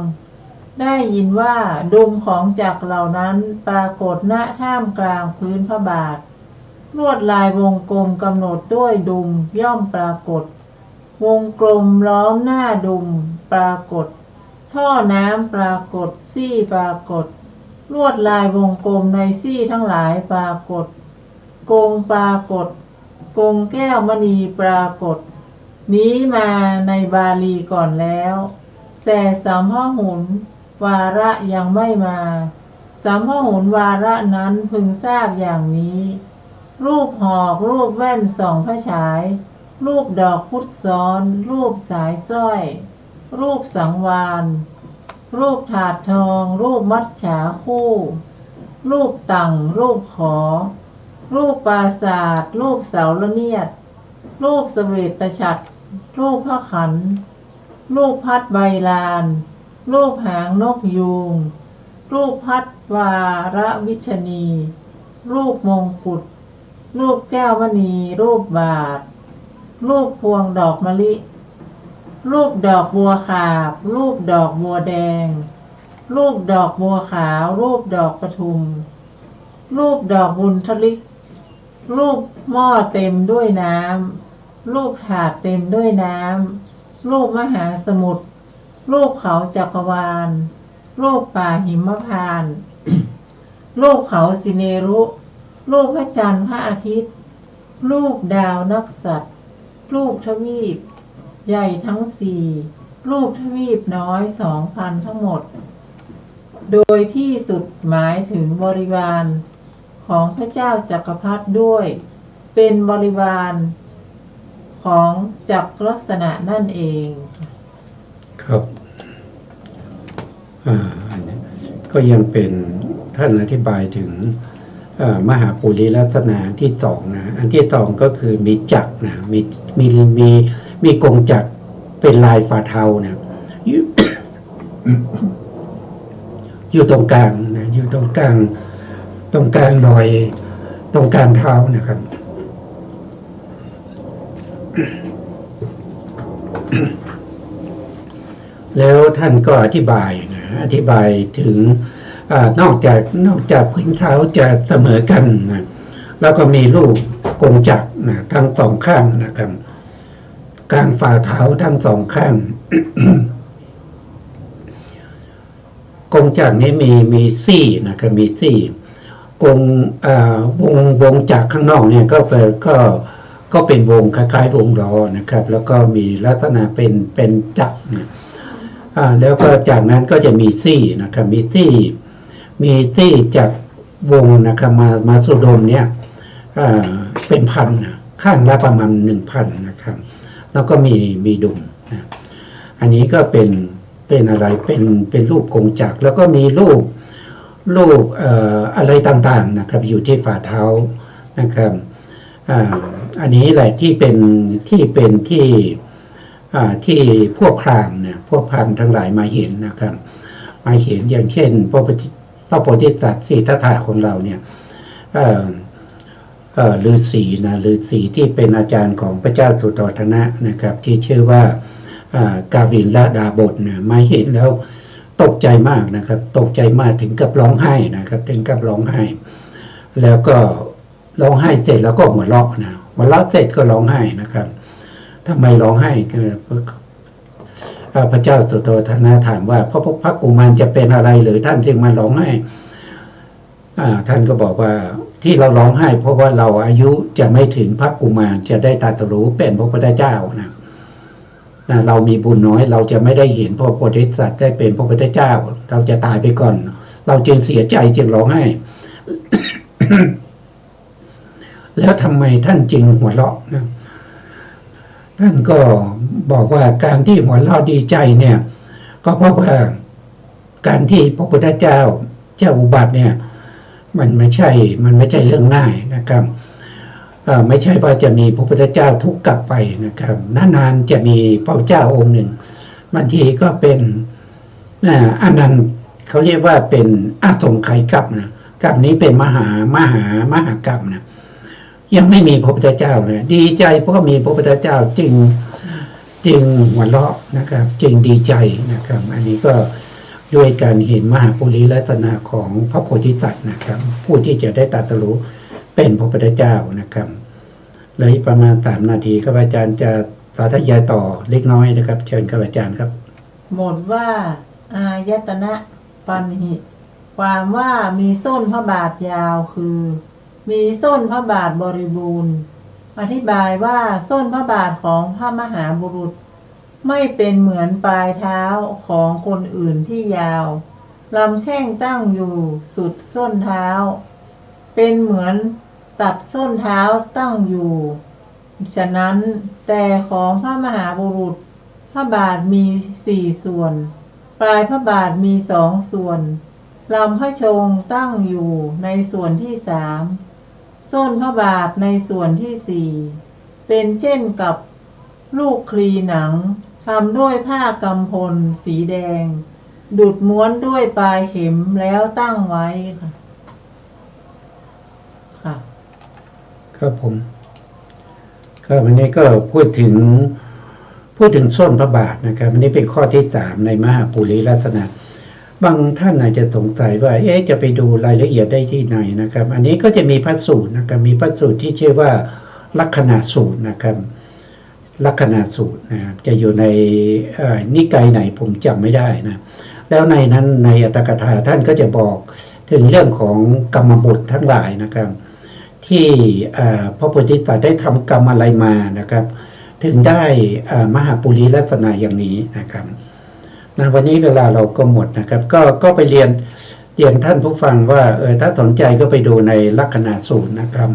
ได้ยินว่าดุมของจักรเหล่านั้นปรากฏณท่ามกลางพื้นพระบาทลวดลายวงกลมกำหนดด้วยดุมย่อมปรากฏวงกลมล้อมหน้าดุมปรากฏท่อน้ำปรากฏซี่ปรากฏลวดลายวงกลมในซี่ทั้งหลายปรากฏกงปรากฏกงแก้วมณีปรากฏนี้มาในบาลีก่อนแล้วแต่สัมภหุนวาระยังไม่มาสัมภหุนวาระนั้นพึงทราบอย่างนี้รูปหอกรูปแว่นส่องพระฉายรูปดอกพุธซ้อนรูปสายสร้อยรูปสังวานรูปถาดทองรูปมัจฉาคู่รูปตังรูปขอรูปปราสาทรูปเสาละเนียดรูปเสวตฉัตรรูปพระขันธ์รูปพัดใบลานรูปหางนกยูงรูปพัดวาระวิชนีรูปมงกุฎรูปแก้วมณีรูปบาทรูปพวงดอกมะลิรูปดอกบัวขาบรูปดอกบัวแดงรูปดอกบัวขาวรูปดอกปทุมรูปดอกบุญทลิกรูปหม้อเต็มด้วยน้ำรูปถาดเต็มด้วยน้ำรูปมหาสมุทรรูปเขาจักรวาลรูปป่าหิมพานต์ รูปเขาสิเนรุรูปพระจันทร์พระอาทิตย์รูปดาวนักษัตริย์รูปทวีปใหญ่ทั้ง4รูปทวีปน้อย 2,000 ทั้งหมดโดยที่สุดหมายถึงบริวารของพระเจ้าจักรพรรดิด้วยเป็นบริวารของจักรลักษณะนั่นเองครับอันนี้ก็ยังเป็นท่านอธิบายถึงมหาปุริรัตนะที่2นะอันที่2ก็คือมีจักรนะมีกงจักรเป็นลายฝ่าเท้านะอยู่ตรงกลางนะอยู่ตรงกลางรอยตรงกลางเท้านะครับแล้วท่านก็อธิบายถึงนอกจากพื้นเท้าจะเสมอกันนะแล้วก็มีรูปกงจักรนะทั้ง2ข้างนะครับกลางฝ่าเท้าทั้ง2ข้าง กงจักรนี้มีซี่นะครับมีซี่กงวงจักรข้างนอกเนี่ยก็เป็นวงคล้ายๆวงล้อนะครับแล้วก็มีลักษณะเป็นจักรนะแล้วก็จากนั้นก็จะมีซี่นะครับมีซี่จาก วงนะครับมาสุดมเนี่ยเป็นพันนะข้างละประมาณ 1,000 นะครับ แล้วก็มีดุมนะอันนี้ก็เป็นอะไรเป็นรูปกงจักรแล้วก็มีรูปอะไรต่างๆนะครับอยู่ที่ฝ่าเท้านะครับอันนี้แหละที่พวกพราหมณ์เนี่ยพวกพราหมณ์ทั้งหลายมาเห็นนะครับมาเห็นอย่างเช่นพระโพธิสัตว์สีทถาของเราเนี่ยฤาษีที่เป็นอาจารย์ของพระเจ้าสุโธทนะนะครับที่ชื่อว่ากาวินละดาบทเนี่ยมาเห็นแล้วตกใจมากนะครับตกใจมากถึงกับร้องไห้นะครับถึงกับร้องไห้แล้วก็ร้องไห้เสร็จแล้วก็หัวเราะนะหัวเราะเสร็จก็ร้องไห้นะครับทำไมร้องไห้คือพระเจ้าสุโธทนะถามว่าพระกุมารจะเป็นอะไรหรือท่านจึงมาร้องไห้ท่านก็บอกว่าที่เราร้องไห้เพราะว่าเราอายุจะไม่ถึงพระกุมารจะได้ตรัสรู้เป็นพระพุทธเจ้านะเรามีบุญน้อยเราจะไม่ได้เห็นพระโพธิสัตว์ได้เป็นพระพุทธเจ้าเราจะตายไปก่อนเราจึงเสียใจจึงร้องไห้ แล้วทำไมท่านจึงหัวเราะนะท่านก็บอกว่าการที่หัวเราะดีใจเนี่ยก็เพราะว่าการที่พระพุทธเจ้าอุบัติเนี่ยมันไม่ใช่เรื่องง่ายนะครับไม่ใช่ว่าจะมีพระพุทธเจ้าทุกกลับไปนะครับนานๆจะมีพระเจ้าองค์หนึ่งบางทีก็เป็นอันนั้นเขาเรียกว่าเป็นอาสงไขยกลับนะกลับนี้เป็นมหากลับนะยังไม่มีพระพุทธเจ้าเลยดีใจเพราะมีพระพุทธเจ้าจึงหัวเราะนะครับจึงดีใจนะครับอันนี้ก็ด้วยการเห็นมหาปุริลัตนาของพระโพธิสัตว์นะครับผู้ที่จะได้ตรัสรู้เป็นพระพุทธเจ้านะครับเลยประมาณ3 นาทีครับอาจารย์จะสาธยายต่อเล็กน้อยนะครับเชิญครับอาจารย์ครับหมดว่าอายตนะปันหิความว่ามีส้นพระบาทยาวคือมีส้นพระบาทบริบูรณ์อธิบายว่าส้นพระบาทของพระมหาบุรุษไม่เป็นเหมือนปลายเท้าของคนอื่นที่ยาวลำแข้งตั้งอยู่สุดส้นเท้าเป็นเหมือนตัดส้นเท้าตั้งอยู่ฉะนั้นแต่ของพระมหาบุรุษพระบาทมี4 ส่วนปลายพระบาทมี2 ส่วนลำพระชงตั้งอยู่ในส่วนที่3ส้นพระบาทในส่วนที่4เป็นเช่นกับลูกคลีหนังทำด้วยผ้ากำพลสีแดงดุดม้วนด้วยปลายเข็มแล้วตั้งไว้ค่ะครับผมก็วันนี้ก็พูดถึงส้นพระบาทนะครับวันนี้เป็นข้อที่3ในมหาปุริลัตนะบางท่านอาจจะสงสัยว่าจะไปดูรายละเอียดได้ที่ไหนนะครับอันนี้ก็จะมีพระสูตรนะครับมีพระสูตรที่ชื่อว่าลักขณาสูตรนะครับลักขณาสูตรนะครับจะอยู่ในนิกายไหนผมจำไม่ได้นะแล้วในนั้นในอัตถกถาท่านก็จะบอกถึงเรื่องของกรรมบุตรทั้งหลายนะครับที่พระโพธิสัตว์ได้ทำกรรมอะไรมานะครับถึงได้มหาปุริลัตนาอย่างนี้นะครับวันนี้เวลาเราก็หมดนะครับก็ไปเรียนท่านผู้ฟังว่าถ้าสนใจก็ไปดูในลักขณาสูตรนะครับ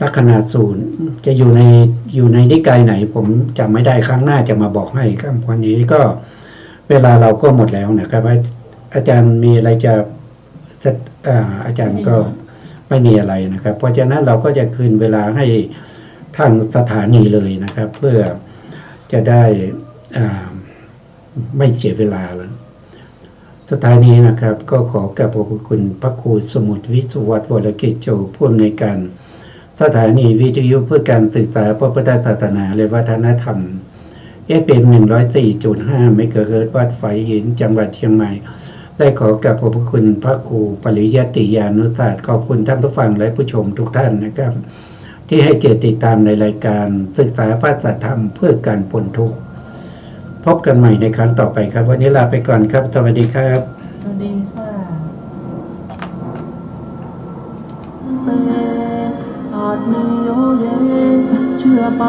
ลักขณาสูตรจะอยู่ในนิกายไหนผมจำไม่ได้ครั้งหน้าจะมาบอกให้ครับวันนี้ก็เวลาเราก็หมดแล้วนะครับอาจารย์มีอะไรจะอาจารย์ก็ไม่มีอะไรนะครับเพราะฉะนั้นเราก็จะคืนเวลาให้ทางสถานีเลยนะครับเพื่อจะได้ไม่เสียเวลาแล้วสถานีนะครับก็ขอกราบขอบคุณพระครูสมุทรวิสุวัฒน์วรกิจโจผู้อำนวยการสถานีวิทยุเพื่อการศึกษาพระพุทธศาสนาและวัฒนธรรมFM 104.5 เมกะเฮิรตซ์วัดไฝหินจังหวัดเชียงใหม่ได้ขอกราบขอบคุณพระครูปริยัติยานุศาสตร์ขอบคุณท่านผู้ฟังและผู้ชมทุกท่านนะครับที่ให้เกียรติติดตามในรายการศึกษาพระธรรมเพื่อการพ้นทุกข์พบกันใหม่ในครั้งต่อไปครับวันนี้ลาไปก่อนครับสวัสดีครับสวัสดีค่ะอาจมีโยเยเชื่อไป